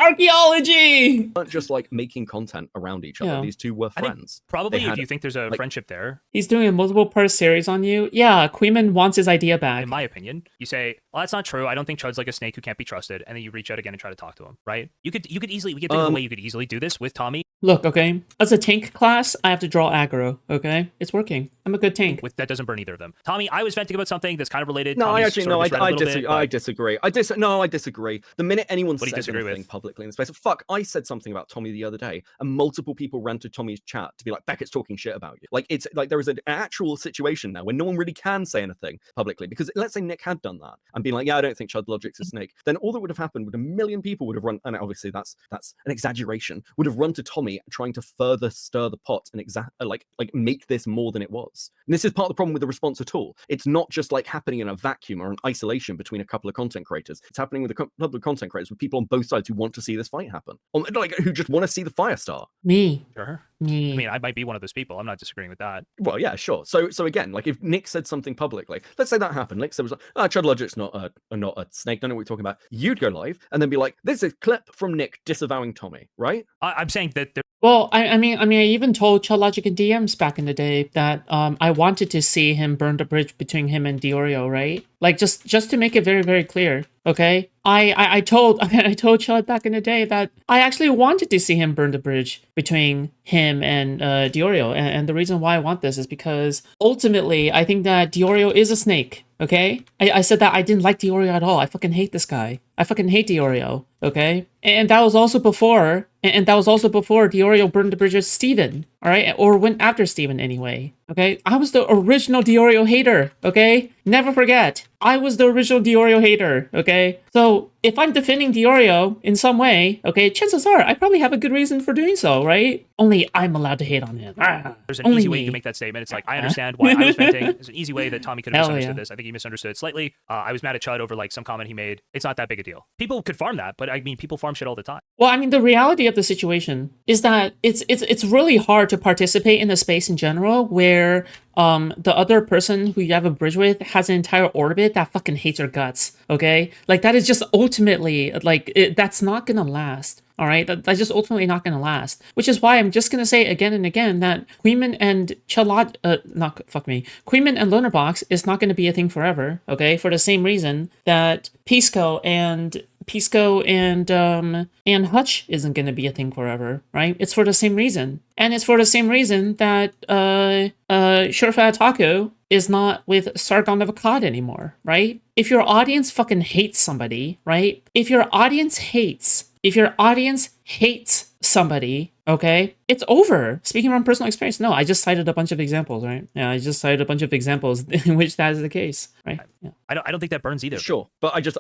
archaeology. weren't just like making content around each other. Yeah. These two were I think friends. probably They if had, you think there's a like- friendship there, He's doing a multiple part series on you. Yeah, Queeman wants his idea back. in my opinion, you say, well, that's not true. I don't think Chud's like a snake who can't be trusted. And then you reach out again and try to talk to him, right? We could easily, we could think of a way you could easily do this with Tommy. Look, okay, as a tank class, I have to draw aggro, okay? It's working. I'm a good tank. That doesn't burn either of them. Tommy, I was venting about something that's kind of related. No, Tommy's I actually sort of no, misread a I little disagree. bit, I but- disagree. disagree. The minute anyone What do you says disagree anything with? publicly in the space, fuck, I said something about Tommy the other day, and multiple people ran to Tommy's chat to be like, Beckett's talking shit about you. Like, it's like there is an actual situation now where no one really can say anything publicly, because let's say Nick had done that and been like, yeah, I don't think Chud Logic's a snake, then all that would have happened would a million people would have run, and obviously that's an exaggeration, would have run to Tommy trying to further stir the pot and like make this more than it was. And this is part of the problem with the response at all. It's not just like happening in a vacuum or an isolation between a couple of content creators. It's happening with a couple of content creators, with people on both sides who want to see this fight happen, or like who just want to see the fire start. Me. Sure. Me. I mean, I might be one of those people. I'm not disagreeing with that. Well, yeah, sure. So again, like if Nick said something publicly, let's say that happened. Nick said was like, "Oh, Chud Logic's not a snake. Don't know what you're talking about." You'd go live and then be like, "This is a clip from Nick disavowing Tommy," right? I'm saying that Well, I mean, I even told Chud Logic in DMs back in the day that I wanted to see him burn the bridge between him and DeOrio, right? Like just to make it very, very clear, okay? I told Chud back in the day that I actually wanted to see him burn the bridge between him and DeOrio, and the reason why I want this is because ultimately I think that DeOrio is a snake. Okay, I said that I didn't like DeOrio at all. I fucking hate this guy. I fucking hate DeOrio. Okay, and that was also before, DeOrio burned the bridge with Steven. All right, or went after Steven anyway. Okay, I was the original DeOrio hater. Okay, never forget, I was the original DeOrio hater. Okay, so if I'm defending DeOrio in some way, okay, chances are I probably have a good reason for doing so, right? Only I'm allowed to hate on him. there's an Only easy way me. to make that statement. It's like, I understand why I was venting. There's an easy way that Tommy could have Hell misunderstood yeah. this. I think he misunderstood it slightly. I was mad at Chud over like some comment he made. It's not that big a deal. People could farm that, but I mean, people farm shit all the time. Well, I mean, the reality of the situation is that it's really hard to participate in a space in general where the other person who you have a bridge with has an entire orbit that fucking hates your guts. Okay, like that is just ultimately that's not gonna last. All right, that's just ultimately not going to last. Which is why I'm just going to say again and again that Queenman and Queenman and Lonerbox is not going to be a thing forever. Okay, for the same reason that Pisco and Hutch isn't going to be a thing forever, right? It's for the same reason, and it's for the same reason that Surefat Taco is not with Sargon of Akkad anymore, right? If your audience fucking hates somebody, right? If your audience hates somebody, okay, it's over. Speaking from personal experience, no, I just cited a bunch of examples, right? Yeah, I just cited a bunch of examples in which that is the case, right? Yeah. I don't think that burns either. Sure, but I just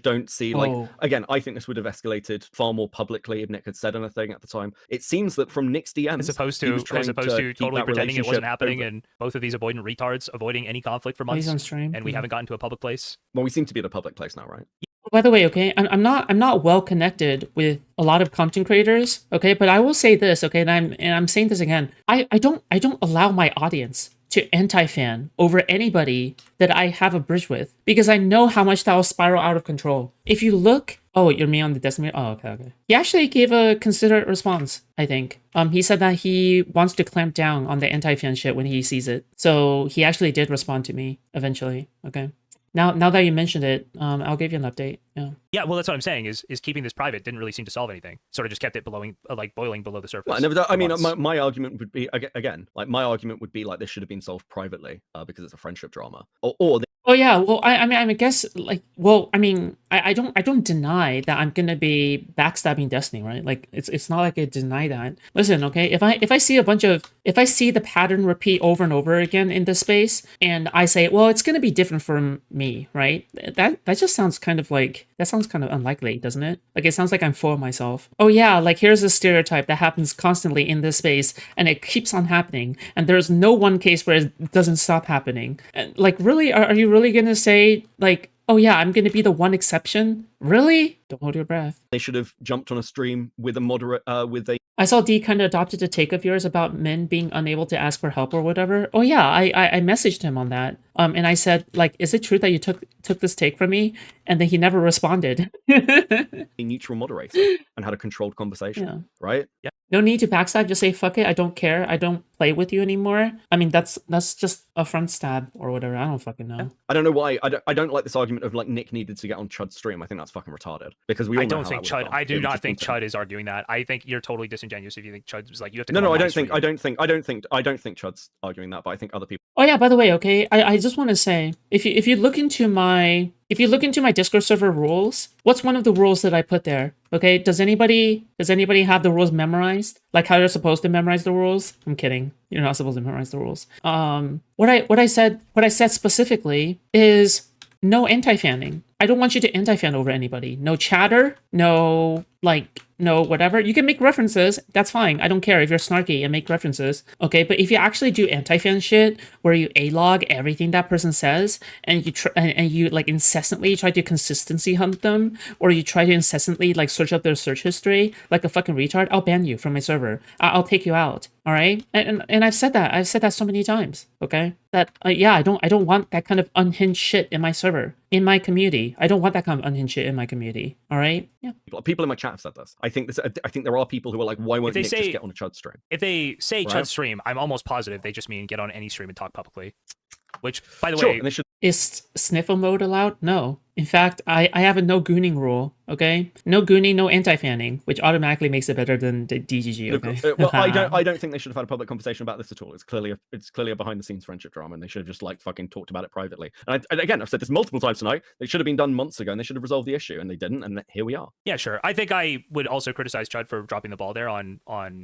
don't see, like, Oh. again, I think this would have escalated far more publicly if Nick had said anything at the time. It seems that from Nick's DMs, As opposed he to was trying keep totally that pretending it wasn't relationship happening, over. and both of these avoidant retards avoiding any conflict for He's months, on stream. and we Yeah. haven't gotten to a public place. Well, we seem to be at a public place now, right? By the way, okay, I'm not well connected with a lot of content creators, okay, but I will say this, okay, and I'm saying this again. I don't allow my audience to anti-fan over anybody that I have a bridge with, because I know how much that will spiral out of control. If you look, oh, you're me on the Destiny. Oh, okay. He actually gave a considerate response, I think. He said that he wants to clamp down on the anti-fan shit when he sees it. So he actually did respond to me eventually. Okay. Now that you mentioned it, I'll give you an update. Yeah. Yeah, well, that's what I'm saying. Is keeping this private didn't really seem to solve anything. Sort of just kept it boiling below the surface. Well, I mean, months. my argument would be again, like my argument would be like this should have been solved privately because it's a friendship drama, or Oh yeah, well, I guess like, well, I mean, I don't deny that I'm gonna be backstabbing Destiny, right? Like, it's not like I deny that. Listen, okay, if I see the pattern repeat over and over again in this space, and I say, well, it's gonna be different from me, right? That just sounds kind of unlikely, doesn't it? Like, it sounds like I'm full of myself. Oh yeah, like here's a stereotype that happens constantly in this space, and it keeps on happening, and there's no one case where it doesn't stop happening. And like, really, are you really gonna say like, oh yeah, I'm gonna be the one exception? Really? Don't hold your breath. they should have jumped on a stream with a moderate with a I saw D kind of adopted a take of yours about men being unable to ask for help or whatever. Oh yeah, I messaged him on that. And I said, like, is it true that you took this take from me? And then he never responded. neutral moderator and had a controlled conversation, Yeah. right? No need to backstab. Just say fuck it. I don't care. I don't play with you anymore. I mean, that's just a front stab or whatever. I don't fucking know. I don't know why. I don't like this argument of like Nick needed to get on Chud's stream. I think that's fucking retarded because we all I know don't how think that would've Chud. gone. I It do would've not just think been Chud is arguing that. I think you're totally disingenuous if you think Chud was like, you have to. No, come no, on I my don't think stream. I don't think Chud's arguing that, but I think other people. Oh yeah, by the way, okay, I just want to say, if you look into my if you look into my Discord server rules, what's one of the rules that I put there? Okay, does anybody have the rules memorized? Like how you're supposed to memorize the rules? I'm kidding. You're not supposed to memorize the rules. What I said specifically is no anti-fanning. I don't want you to anti-fan over anybody. No chatter, no whatever. You can make references. That's fine. I don't care if you're snarky and make references. Okay, but if you actually do anti-fan shit where you A-log everything that person says and you like incessantly try to consistency hunt them, or you try to incessantly like search up their search history like a fucking retard, I'll ban you from my server. I'll take you out. All right, and I've said that. I've said that so many times. Okay, that yeah, I don't want that kind of unhinged shit in my server, in my community. I don't want that kind of unhinged shit in my community. All right, yeah. People in my chat have said this. I think there are people who are like, why won't Nick just get on a Chud stream? If they say Right. Chud stream, I'm almost positive they just mean get on any stream and talk publicly. Which, by the Sure, way, and they should. Is sniffle mode allowed? No. In fact, I have a no gooning rule, okay? No gooning, no anti-fanning, which automatically makes it better than the DGG, okay? Well, I don't think they should have had a public conversation about this at all. It's clearly a behind the scenes friendship drama, and they should have just like fucking talked about it privately. And again, I've said this multiple times tonight. They should have been done months ago, and they should have resolved the issue, and they didn't. And here we are. yeah, sure. I think I would also criticize Chud for dropping the ball there on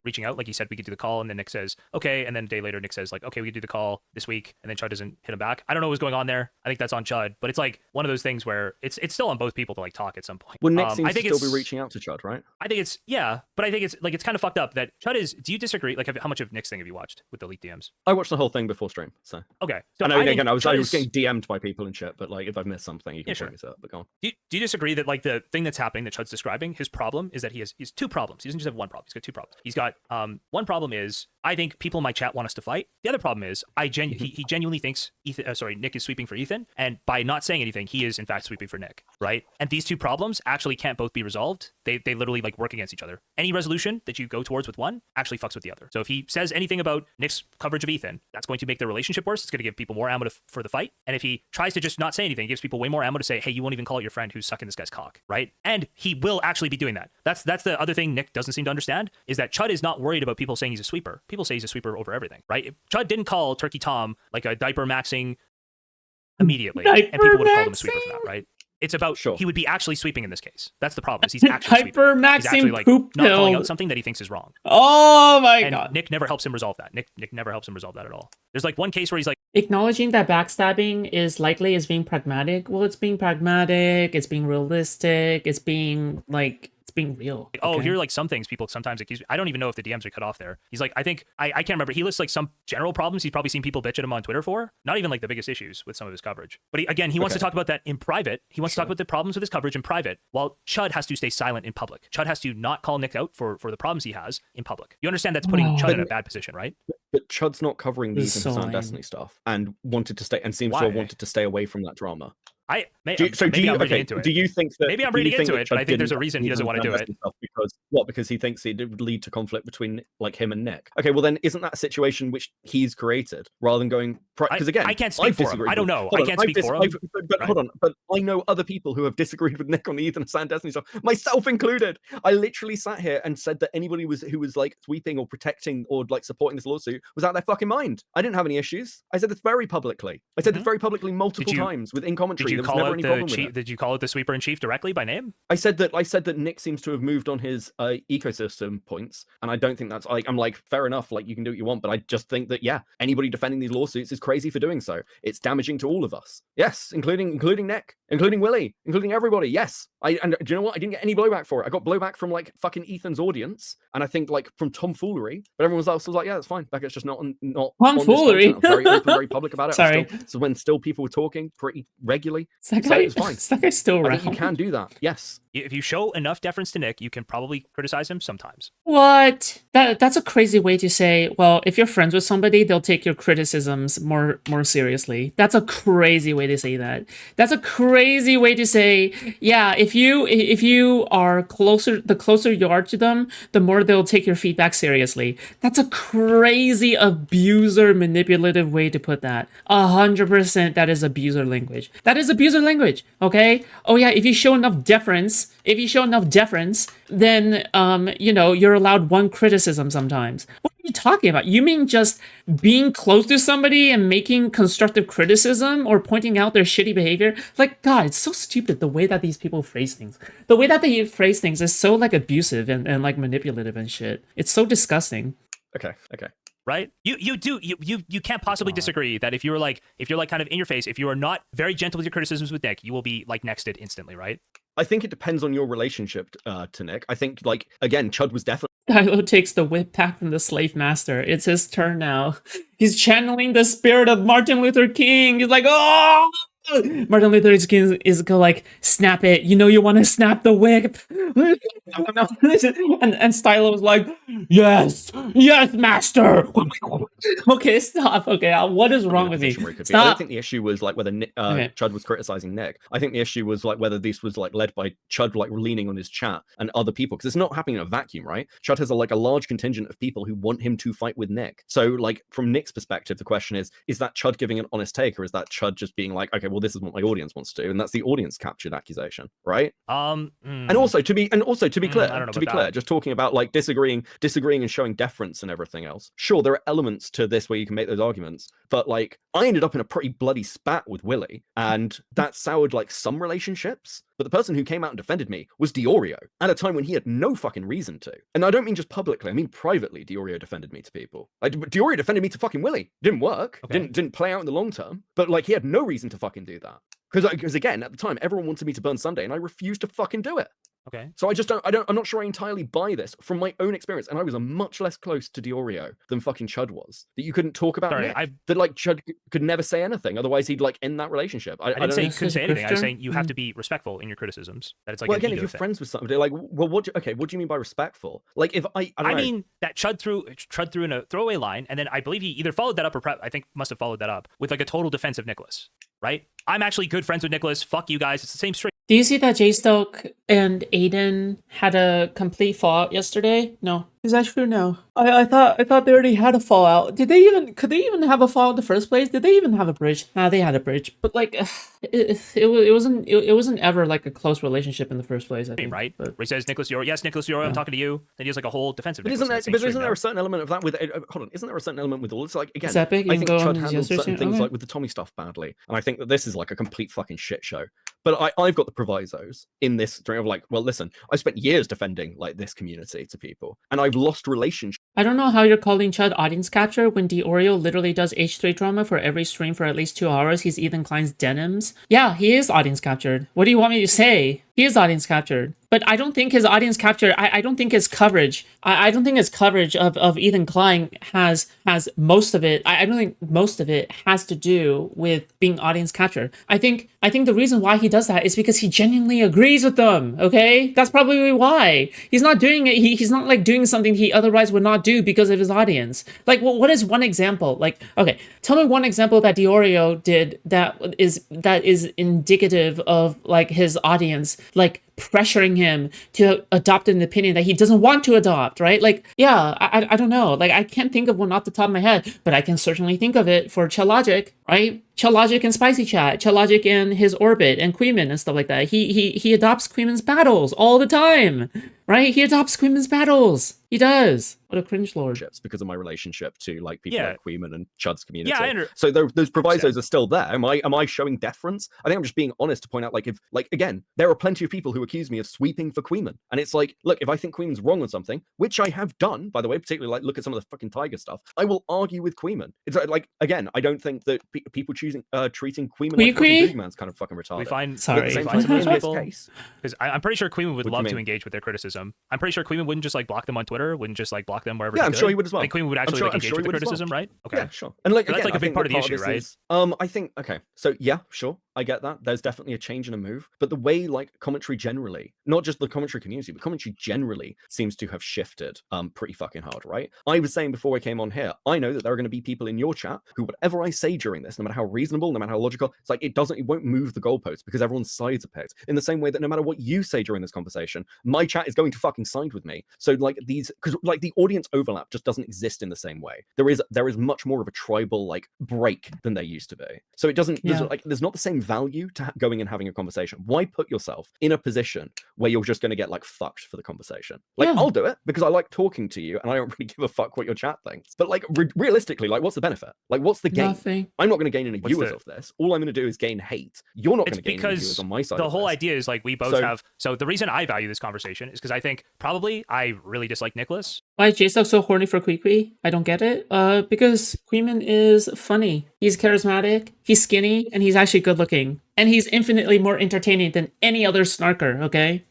reaching out. Like he said, we could do the call, and then Nick says, okay. And then a day later, Nick says, like, okay, we could do the call this week. And then Chud doesn't hit him back. I don't know what's going on there. I think that's on Chud. But it's like one of those things where it's still on both people to like talk at some point. Well, Nick I seems to think still be reaching out to Chud, right? I think it's, yeah. But I think it's like, it's kind of fucked up that Chud is, do you disagree? Like, how much of Nick's thing have you watched with the leaked DMs? I watched the whole thing before stream, so. Okay. So I know, think again, I was Chud is- getting DM'd by people and shit, but like, if I've missed something, you can Yeah, sure. point me to it, but go on. Do you disagree that like the thing that's happening that Chud's describing, his problem is that he has two problems. He doesn't just have one problem. He's got two problems. He's got one problem is I think people in my chat want us to fight. The other problem is he genuinely thinks Nick is sweeping for Ethan, and by not saying anything, he is in fact sweeping for Nick, right? And these two problems actually can't both be resolved. They literally like work against each other. Any resolution that you go towards with one actually fucks with the other. So if he says anything about Nick's coverage of Ethan, that's going to make their relationship worse. It's going to give people more ammo for the fight. And if he tries to just not say anything, it gives people way more ammo to say, hey, you won't even call it your friend who's sucking this guy's cock, right? And he will actually be doing that. That's the other thing Nick doesn't seem to understand, is that Chud is not worried about people saying he's a sweeper. People say he's a sweeper over everything, right? Chud didn't call Turkey Tom like a diaper maxing immediately, and people would have called him a sweeper for that, right? It's about he would be actually sweeping in this case. That's the problem. Is he's actually sweeping. He's actually like poop not calling pill. out something that he thinks is wrong. Oh my god. And Nick never helps him resolve that. Nick never helps him resolve that at all. There's like one case where he's like, Acknowledging that backstabbing is likely as being pragmatic. Well, it's being pragmatic, it's being realistic, it's being real. oh, okay? here are like some things people sometimes accuse me. I don't even know if the DMs are cut off there. He's like, I think, I can't remember. He lists like some general problems he's probably seen people bitch at him on Twitter for. Not even like the biggest issues with some of his coverage. But he wants to talk about that in private. He wants to talk about the problems with his coverage in private, while Chud has to stay silent in public. Chud has to not call Nick out for the problems he has in public. You understand that's putting Chud in a bad position, right? But Chud's not covering the This is Ethan so Sound lame. Destiny stuff, and wanted to stay, and seems to Why? have wanted to stay away from that drama. Maybe I'm reading into it. Do you think that Maybe I'm do you reading think into that it, but I Chud think there's a didn't reason he doesn't Ethan want to do Sound it. Destiny stuff because he thinks it would lead to conflict between like him and Nick? Okay, well then isn't that a situation which he's created rather than going? Because again, I can't speak I've for him. disagreed I don't with- know. Hold I on, can't I've speak for him. But Right. hold on, but I know other people who have disagreed with Nick on the Ethan Sound Destiny stuff, myself included. I literally sat here and said that anybody who was like sweeping or protecting or like supporting this lawsuit was out of their fucking mind. I didn't have any issues. I said this very publicly. I said this very publicly multiple times within commentary. Did you There was call never out any the problem with chief? it. Did you call it the sweeper in chief directly by name? I said that Nick seems to have moved on his ecosystem points, and I don't think that's like I'm like fair enough, like you can do what you want, but I just think that anybody defending these lawsuits is crazy for doing so. It's damaging to all of us. Yes, including Nick, including Willie, including everybody. Yes, and do you know what? I didn't get any blowback for it. I got blowback from like fucking Ethan's audience, and I think like from tomfoolery, but everyone else was like, yeah, that's fine. Beckett's just not on Tomfoolery. this content. I was very open, very public about it. Sorry. So when still people were talking pretty regularly, That so guy, it's fine. that guy's still I around. think you can do that. Yes. If you show enough deference to Nick, you can probably criticize him sometimes. What? That's a crazy way to say, well, if you're friends with somebody, they'll take your criticisms more seriously. That's a crazy way to say that. That's a crazy way to say, yeah, if you are the closer you are to them, the more they'll take your feedback seriously. That's a crazy abuser manipulative way to put that. 100% that is abuser language. That is abuser language, okay? Oh yeah, if you show enough deference, then you're allowed one criticism sometimes. What you talking about? You mean just being close to somebody and making constructive criticism or pointing out their shitty behavior? Like, God, it's so stupid the way that these people phrase things. The way that they phrase things is so like abusive and like manipulative and shit. It's so disgusting. Okay. Right? You can't possibly disagree that if you're like kind of in your face, if you are not very gentle with your criticisms with Nick, you will be like nexted instantly, right? I think it depends on your relationship to Nick. I think, like, again, Chud was definitely Kylo takes the whip back from the slave master. It's his turn now. He's channeling the spirit of Martin Luther King. He's like, oh! Martin Luther King is go like, snap it. You know you want to snap the whip. and Stylo was like, yes, master. Okay, stop. Okay, what is wrong with me? I don't Stop. think the issue was like whether Chud was criticizing Nick. I think the issue was like whether this was like led by Chud like leaning on his chat and other people, because it's not happening in a vacuum, right? Chud has a large contingent of people who want him to fight with Nick. So like from Nick's perspective, the question is that Chud giving an honest take, or is that Chud just being like, okay, well, this is what my audience wants to do, and that's the audience captured accusation, right? And also to be clear, just talking about like disagreeing and showing deference and everything else. Sure, there are elements to this where you can make those arguments, but like I ended up in a pretty bloody spat with Willie, and that soured like some relationships. But the person who came out and defended me was DeOrio at a time when he had no fucking reason to. And I don't mean just publicly, I mean privately. DeOrio defended me to people. Like DeOrio defended me to fucking Willie. Didn't work. Okay. Didn't play out in the long term. But like he had no reason to fucking do that. Because again, at the time, everyone wanted me to burn Sunday, and I refused to fucking do it. Okay. So I'm not sure I entirely buy this from my own experience, and I was a much less close to DeOrio than fucking Chud was. That you couldn't talk about Nick. That like Chud could never say anything, otherwise he'd like end that relationship. I didn't say you couldn't say anything. I was saying you have to be respectful in your criticisms. That it's like, well, again, if you're friends with somebody, like, well, what do you mean by respectful? Like, if I mean that Chud threw in a throwaway line, and then I believe he either followed that up or I think must have followed that up with like a total defense of Nicholas. Right? I'm actually good friends with Nicholas. Fuck you guys. It's the same stream. Do you see that JSTLK and Aiden had a complete fallout yesterday? No. Is that true? No. I thought they already had a fallout. Could they even have a fallout in the first place? Did they even have a bridge? Nah, they had a bridge. But like it wasn't ever like a close relationship in the first place, I think. Right? But where he says Nicholas DeOrio, yes, Nicholas DeOrio, I'm talking to you. Then he has like a whole defensive. But isn't there a certain element of that with hold on, isn't there a certain element with all this? Like again, Epic, I think Chud handled certain things like with the Tommy stuff badly. And I think that this is like a complete fucking shit show. But I've got the provisos in this string of like, well, listen, I spent years defending like this community to people, and I've lost relationships. I don't know how you're calling Chud audience capture when DeOrio literally does H3 drama for every stream for at least 2 hours. He's Ethan Klein's denims. Yeah, he is audience captured. What do you want me to say? He is audience captured. But I don't think his audience capture, I don't think his coverage, I don't think his coverage of Ethan Klein has most of it. I don't think most of it has to do with being audience captured. I think the reason why he does that is because he genuinely agrees with them, okay? That's probably why. He's not doing it, he's not like doing something he otherwise would not do because of his audience. Like, what is one example? Like, okay, tell me one example that DeOrio did that is indicative of like his audience, like pressuring him to adopt an opinion that he doesn't want to adopt, right? Like, yeah, I don't know. Like, I can't think of one off the top of my head, but I can certainly think of it for Chalogic, right? Chalogic and Spicy Chat, Chalogic and his Orbit and Queeman and stuff like that. He adopts Queeman's battles all the time, right? He adopts Queeman's battles. He does. What a cringe lord. Because of my relationship to like people like Queeman and Chud's community. Yeah, so those provisos are still there. Am I showing deference? I think I'm just being honest to point out, like, if like again, there are plenty of people who accuse me of sweeping for Queeman, and it's like, look, if I think Queeman's wrong on something, which I have done, by the way, particularly like look at some of the fucking Tiger stuff, I will argue with Queeman. It's like again, I don't think that people treating Queeman like Big Man's kind of fucking retarded. We find people because I'm pretty sure Queeman would love to engage with their criticism. I'm pretty sure Queeman wouldn't just like block them on Twitter, wouldn't just like block them wherever. Yeah, I'm sure he would as well. Like Queeman would actually engage with the criticism, right? Okay, yeah, sure. And like, so that's like a big part of the issue, right? I think so yeah, sure. I get that. There's definitely a change and a move. But the way like commentary generally, not just the commentary community, but commentary generally seems to have shifted pretty fucking hard, right? I was saying before I came on here, I know that there are going to be people in your chat who whatever I say during this, no matter how reasonable, no matter how logical, it's like it won't move the goalposts because everyone's sides are picked. In the same way that no matter what you say during this conversation, my chat is going to fucking side with me. So like because like the audience overlap just doesn't exist in the same way. There is much more of a tribal like break than there used to be. So it doesn't there's not the same value to going and having a conversation. Why put yourself in a position where you're just going to get like fucked for the conversation? Like, Yeah. I'll do it because I like talking to you and I don't really give a fuck what your chat thinks. But like realistically, like, what's the benefit? Like, what's the gain? Nothing. I'm not going to gain any What's viewers the- of this. All I'm going to do is gain hate. You're not It's going to gain any viewers because on my side. the of whole this. idea is like we both So- have. So the reason I value this conversation is because I think probably I really dislike Nicholas. Why is JSTLK so horny for Queequeg? I don't get it. Because Queeman is funny. He's charismatic, he's skinny, and he's actually good looking. And he's infinitely more entertaining than any other snarker, okay?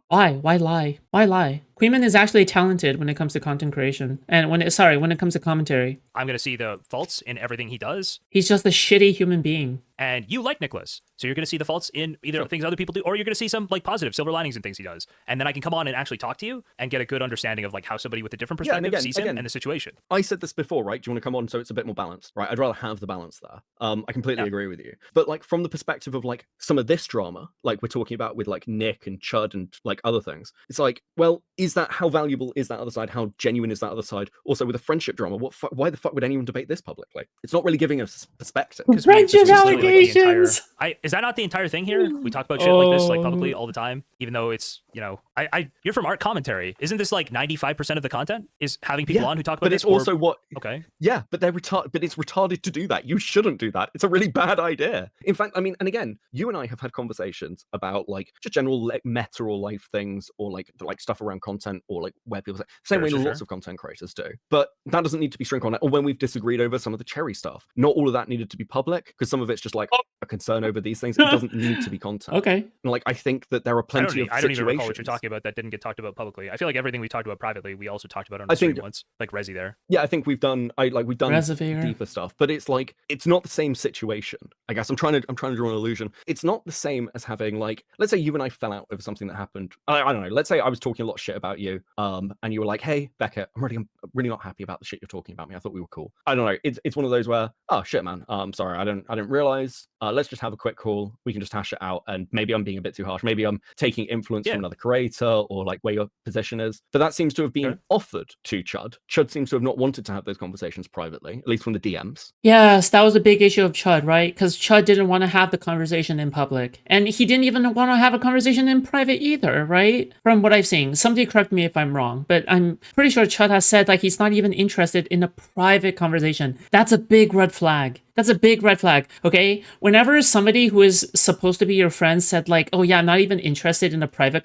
Why? Why lie? Why lie? Queeman is actually talented when it comes to content creation. And when it comes to commentary. I'm going to see the faults in everything he does. He's just a shitty human being. And you like Nicholas. So you're going to see the faults in either things other people do, or you're going to see some like positive silver linings in things he does. And then I can come on and actually talk to you and get a good understanding of like how somebody with a different Yeah, and perspective again- sees him again- and the situation. I said this before, right? Do you want to come on so it's a bit more balanced, right? I'd rather have the balance there. I completely Yeah. agree with you. But like from the perspective of like some of this drama, like we're talking about with like Nick and Chud and like other things, it's like, well, is that how valuable is that other side? How genuine is that other side? Also with a friendship drama, why the fuck would anyone debate this publicly? It's not really giving us perspective. Because Friendship this is literally, like, the entire- allegations! is that not the entire thing here? We talk about shit like this like Oh. publicly all the time, even though it's, you know, you're from art commentary. Isn't this like 95% of the content is having people on who talk about But this? it's also what Okay. Yeah, but they're retarded. But it's retarded to do that. You shouldn't do that. It's a really bad idea. In fact, I mean, and again, you and I have had conversations about like just general like, meta or life things, or like stuff around content, or like where people say same way lots of content creators do. But that doesn't need to be shrink on it. Or when we've disagreed over some of the cherry stuff, not all of that needed to be public because some of it's just like a concern over these things. It doesn't need to be content. Okay. And like I think that there are plenty of I don't even recall what you're situations- talking about that didn't get talked about publicly. I feel like everything we talked about privately, we also talked about on I the stream think- once, like Resi there. Yeah, I think we've done Reservoir. deeper stuff, but it's like it's not the same situation. I guess I'm trying to draw an illusion. It's not the same as having like, let's say you and I fell out over something that happened. I don't know. Let's say I was talking a lot of shit about you, and you were like, "Hey, Beckett, I'm really not happy about the shit you're talking about me. I thought we were cool." I don't know. It's one of those where, oh shit, man. Sorry, I didn't realize. Let's just have a quick call. We can just hash it out. And maybe I'm being a bit too harsh. Maybe I'm taking influence from another creator or like where your position is. But that seems to have been offered to Chud. Chud seems to have not wanted to have those conversations privately, at least from the DMs. Yes, that was a big issue of Chud, right? Because Chud didn't want to have the conversation in public. And he didn't even want to have a conversation in private either, right? From what I've seen. Somebody correct me if I'm wrong, but I'm pretty sure Chud has said like he's not even interested in a private conversation. That's a big red flag. That's a big red flag, okay? Whenever somebody who is supposed to be your friend said like, oh yeah, I'm not even interested in a private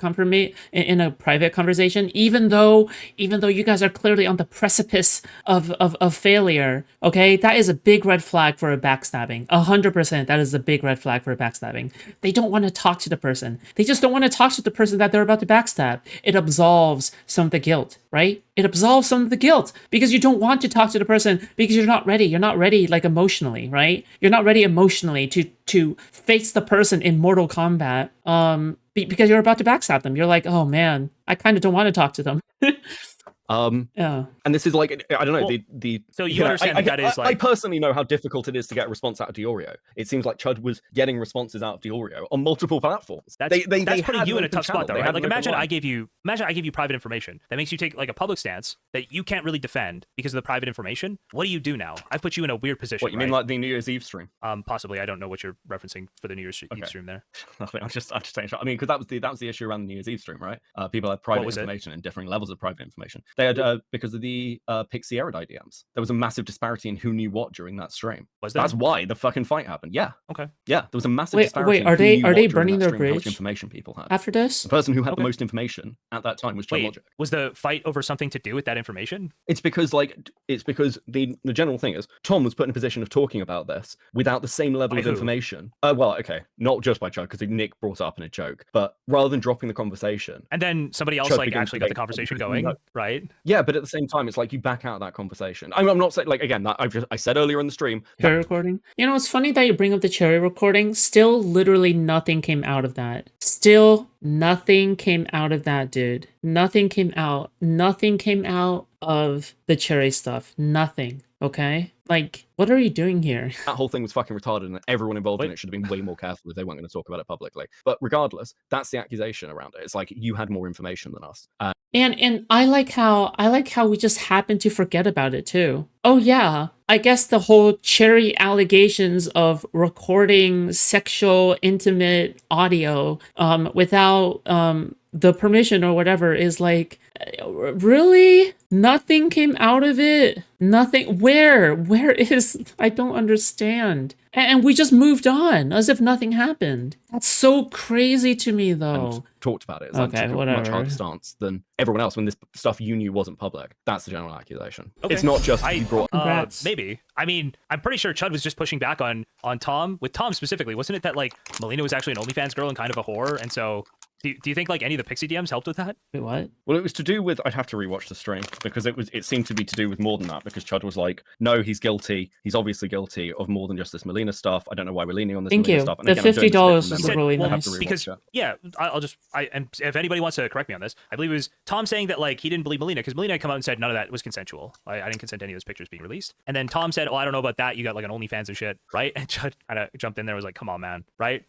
in a private conversation, even though you guys are clearly on the precipice of failure, okay? That is a big red flag for a backstabbing. 100%, that is a big red flag for a backstabbing. They don't want to talk to the person. They just don't want to talk to the person that they're about to backstab. It absolves some of the guilt, right? It absolves some of the guilt because you don't want to talk to the person because you're not ready. You're not ready like emotionally, right? You're not ready emotionally to face the person in Mortal Kombat because you're about to backstab them. You're like, oh man, I kind of don't want to talk to them. Yeah. And this is like, I don't know, Well, so you understand that is I like- personally know how difficult it is to get a response out of DeOrio. It seems like Chud was getting responses out of DeOrio on multiple platforms. That's putting had you in an a tough open channel. spot, though, They right? had Like, an open imagine line. I gave you private information that makes you take like a public stance that you can't really defend because of the private information. What do you do now? I put you in a weird position. What you mean, right? like the New Year's Eve stream? Possibly. I don't know what you're referencing for the New Year's Eve stream there. Nothing. I'm just saying. I mean, because that was the issue around the New Year's Eve stream, right? People had private was it? information and differing levels of private information. They had because of the Pixie Erudite DMs. There was a massive disparity in who knew what during that stream. Was there? That's why the fucking fight happened. Yeah. Okay. Yeah, there was a massive Wait, disparity. in are who they- knew are what they during burning that their stream, how much bridge information people had. After this? The person who had Okay. the most information at that time was Chud Wait, Logic. was the fight over something to do with that information? It's because the general thing is Tom was put in a position of talking about this without the same level By of who? information. Well, okay, not just by Chud, because Nick brought it up in a joke, but rather than dropping the conversation. And then somebody else Chud like begins actually to got the make- conversation going, right? Yeah, but at the same time, it's like you back out of that conversation. I'm not saying, like, again, that I said earlier in the stream. Cherry recording. You know, it's funny that you bring up the cherry recording. Still, literally nothing came out of that. Still, nothing came out of that, dude. Nothing came out. Nothing came out of the cherry stuff. Nothing. Okay? Like, what are you doing here? That whole thing was fucking retarded, and everyone involved in Wait. it should have been way more careful if they weren't going to talk about it publicly. But regardless, that's the accusation around it. It's like you had more information than us. And I like how we just happen to forget about it too. Oh yeah, I guess the whole cherry allegations of recording sexual intimate audio without the permission or whatever is like, really? Nothing came out of it? Nothing? Where is, I don't understand. And we just moved on as if nothing happened. That's so crazy to me though. And talked about it. It's like Okay, took a much whatever. harder stance than everyone else when this stuff you knew wasn't public. That's the general accusation. Okay. It's not just you brought. Congrats. Maybe. I mean, I'm pretty sure Chud was just pushing back on Tom. With Tom specifically, wasn't it that like Melina was actually an OnlyFans girl and kind of a whore, and so do you think like any of the Pixie DMs helped with that? Wait, what? Well, it was to do with. I'd have to rewatch the stream because it seemed to be to do with more than that. Because Chud was like, no, he's guilty. He's obviously guilty of more than just this Melina stuff. I don't know why we're leaning on this Thank Melina you. stuff. And The again, I'm doing this $50 from was memory. really I'll have nice. to rewatch Because it. and if anybody wants to correct me on this, I believe it was Tom saying that like he didn't believe Melina because Melina had come out and said none of that was consensual. I didn't consent to any of those pictures being released. And then Tom said, "Oh, I don't know about that. You got like an OnlyFans and shit, right?" And Chud kind of jumped in there, and was like, "Come on, man, right?"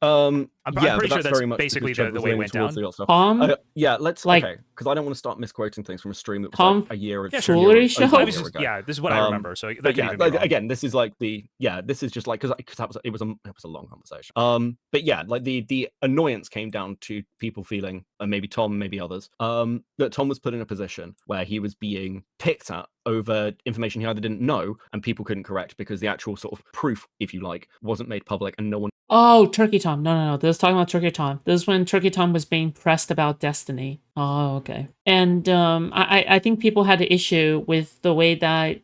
I'm I'm yeah, pretty but sure that's very much basically because Chud the was way it leaning went towards down. the other stuff. Tom? Yeah, let's Like- okay, because I don't want to start misquoting things from a stream that was Tom? like a year Yeah, or sure. Foolery over show? a I year was just, ago. yeah, this is what I remember. So that But could yeah, even be wrong. again, this is like this is just like because that was it was a long conversation. But yeah, like the annoyance came down to people feeling, and maybe Tom, maybe others, that Tom was put in a position where he was being picked at over information he either didn't know and people couldn't correct because the actual sort of proof, if you like, wasn't made public and no one. Oh, Turkey Tom. No. This is talking about Turkey Tom. This is when Turkey Tom was being pressed about Destiny. Oh, okay. And I think people had an issue with the way that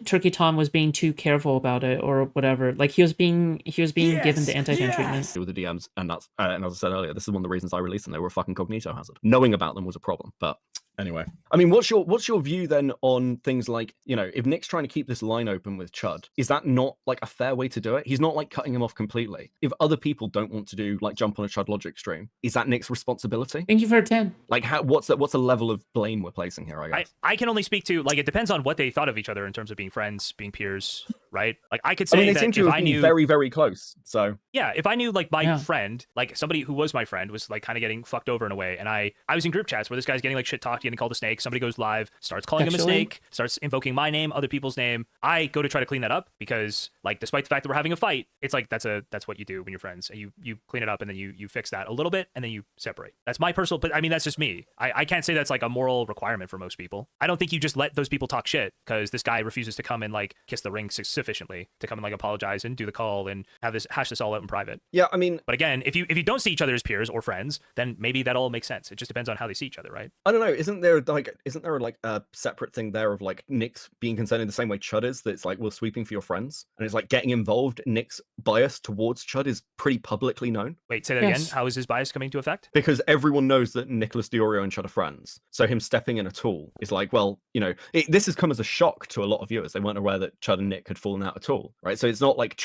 Turkey Tom was being too careful about it or whatever. Like he was being given the anti-fan treatment. With the DMs, and that's and as I said earlier, this is one of the reasons I released them. They were a fucking cognito hazard. Knowing about them was a problem, but anyway, I mean, what's your view then on things like, you know, if Nick's trying to keep this line open with Chud, is that not like a fair way to do it? He's not like cutting him off completely. If other people don't want to do like jump on a Chud Logic stream, is that Nick's responsibility? Thank you for a 10. Like, what's the level of blame we're placing here? I guess. I can only speak to like it depends on what they thought of each other in terms of being friends, being peers, right? Like I could I say mean, they that seem to if have I been knew very, very close. So yeah, if I knew like my Yeah. friend, like somebody who was my friend was like kind of getting fucked over in a way, and I was in group chats where this guy's getting like shit talked, getting called a snake, somebody goes live, starts calling him a Sexually? snake, starts invoking my name, other people's name. I go to try to clean that up because like despite the fact that we're having a fight, it's like that's what you do when you're friends. And you clean it up and then you fix that a little bit and then you separate. That's my personal, but I mean that's just me. I can't say that's like a moral requirement for most people. I don't think you just let those people talk shit because this guy refuses to come and like kiss the ring sufficiently to come and like apologize and do the call and hash this all out in private. yeah, I mean, But again, if you don't see each other as peers or friends, then maybe that all makes sense. It just depends on how they see each other, right? I don't know. Isn't there like a separate thing there of like Nick's being concerned in the same way Chud is? That it's like we're sweeping for your friends, and it's like getting involved. Nick's bias towards Chud is pretty publicly known Wait, say that Yes. again. How is his bias coming to effect? because everyone knows that Nicholas DeOrio and Chud are friends. So him stepping in at all is like, well, you know, this has come as a shock to a lot of viewers. They weren't aware that Chud and Nick had fallen out at all, right? So it's not like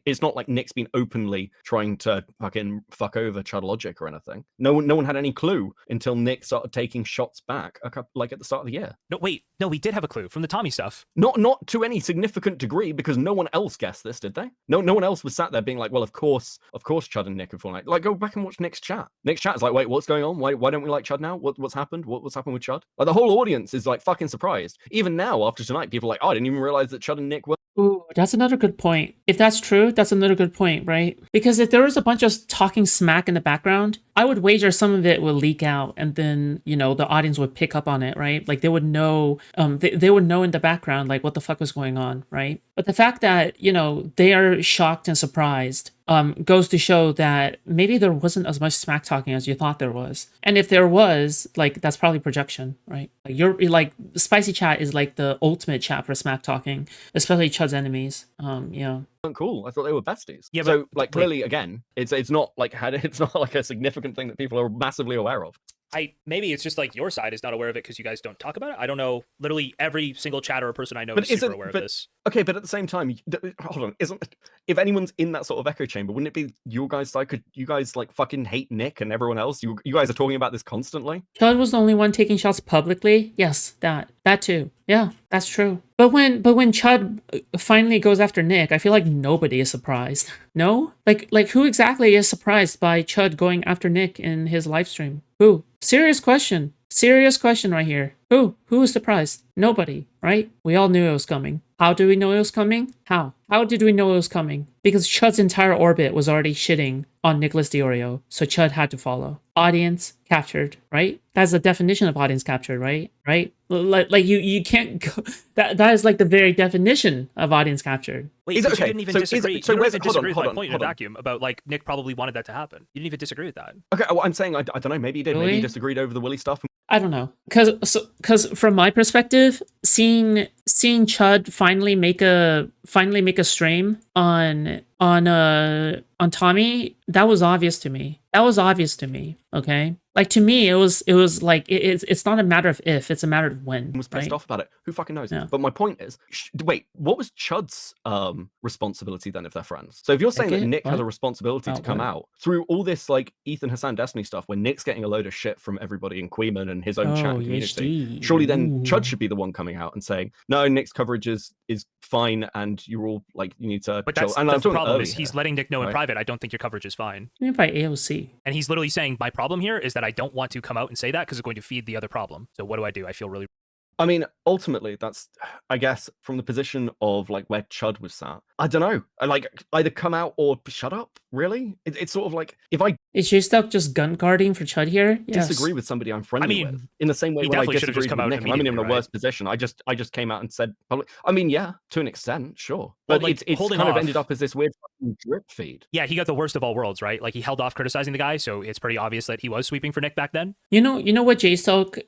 it's not like Nick's been openly trying to fucking fuck over Chud Logic or anything. No one had any clue until Nick started taking shots back, like at the start of the year. No, wait. No, we did have a clue from the Tommy stuff. Not to any significant degree, because no one else guessed this, did they? No one else was sat there being like, well, of course, Chud and Nick have fallen out. Like, go back and watch Nick's chat. Nick's chat is like, wait, what's going on? Why don't we like Chud now? What's happened? What's happened with Chud? Like, the whole audience is like fucking surprised. Even now, after tonight, people are like, oh, I didn't even realize that Chud and Nick were. Ooh, that's another good point. If that's true, that's another good point, right? Because if there was a bunch of talking smack in the background, I would wager some of it will leak out, and then the audience would pick up on it, right? Like they would know, they would know in the background like what the fuck was going on, right? But the fact that they are shocked and surprised goes to show that maybe there wasn't as much smack talking as you thought there was. And if there was, like, that's probably projection, right? Like, you're like, spicy chat is like the ultimate chat for smack talking, especially Chud's enemies. Yeah. Cool. I thought they were besties. Yeah, so but- like clearly again, it's not like it's not like a significant thing that people are massively aware of. Maybe it's just like your side is not aware of it because you guys don't talk about it. I don't know. Literally every single chatter or person I know is super aware of this. Okay, but at the same time, hold on. If anyone's in that sort of echo chamber, wouldn't it be your guys' side? Could you guys like fucking hate Nick and everyone else? You guys are talking about this constantly. Chud was the only one taking shots publicly. Yes, that too. Yeah, that's true. But when Chud finally goes after Nick, I feel like nobody is surprised. No? Like who exactly is surprised by Chud going after Nick in his live stream? Who? Serious question. Serious question right here. Who was surprised? Nobody, right? We all knew it was coming. How do we know it was coming? How did we know it was coming? Because Chud's entire orbit was already shitting on Nicholas DeOrio, so Chud had to follow. Audience captured, right? That's the definition of audience captured, right? Right? Like you can't go, that is like the very definition of audience captured. Wait, Is but it you okay? didn't even So disagree. is- so You don't where's- even hold on, disagree with hold my on, point in a hold on. vacuum about like Nick probably wanted that to happen. You didn't even disagree with that. Okay, well, I'm saying I don't know. Maybe he did. Maybe Really? he disagreed over the Willy stuff. I don't know, cause from my perspective, seeing Chud finally make a stream on Tommy, that was obvious to me. Okay, like to me, it was like it's not a matter of if, it's a matter of when. Was pissed right? off about it. Who fucking knows? Yeah. But my point is, wait, what was Chud's responsibility then if they're friends? So if you're saying that Beckett? Nick had a What? responsibility to come What? out through all this like Ethan Hassan Destiny stuff, when Nick's getting a load of shit from everybody in Queeman and his own chat and community, surely then Chud should be the one coming out and saying, no, Nick's coverage is fine and you're all like, you need to But chill. that's And the I'm talking problem is early he's here. letting Nick know in right? private, I don't think your coverage is fine. I mean, by AOC. And he's literally saying, my problem here is that I don't want to come out and say that because it's going to feed the other problem. So what do? I feel really... I mean, ultimately, that's, I guess, from the position of like where Chud was sat. I don't know. I like either come out or shut up. Really, it's sort of like if I Is JSTLK just gun guarding for Chud here? Yes. disagree with somebody I'm friendly mean, with, in the same way he when I definitely should have just disagreed come with out Nick, and I'm in a immediately, worse right? position. I just came out and said public. I mean, yeah, to an extent, sure, Well, but like, it's holding kind of off- ended up as this weird fucking drip feed. Yeah, he got the worst of all worlds, right? Like he held off criticizing the guy, so it's pretty obvious that he was sweeping for Nick back then. You know what JSTLK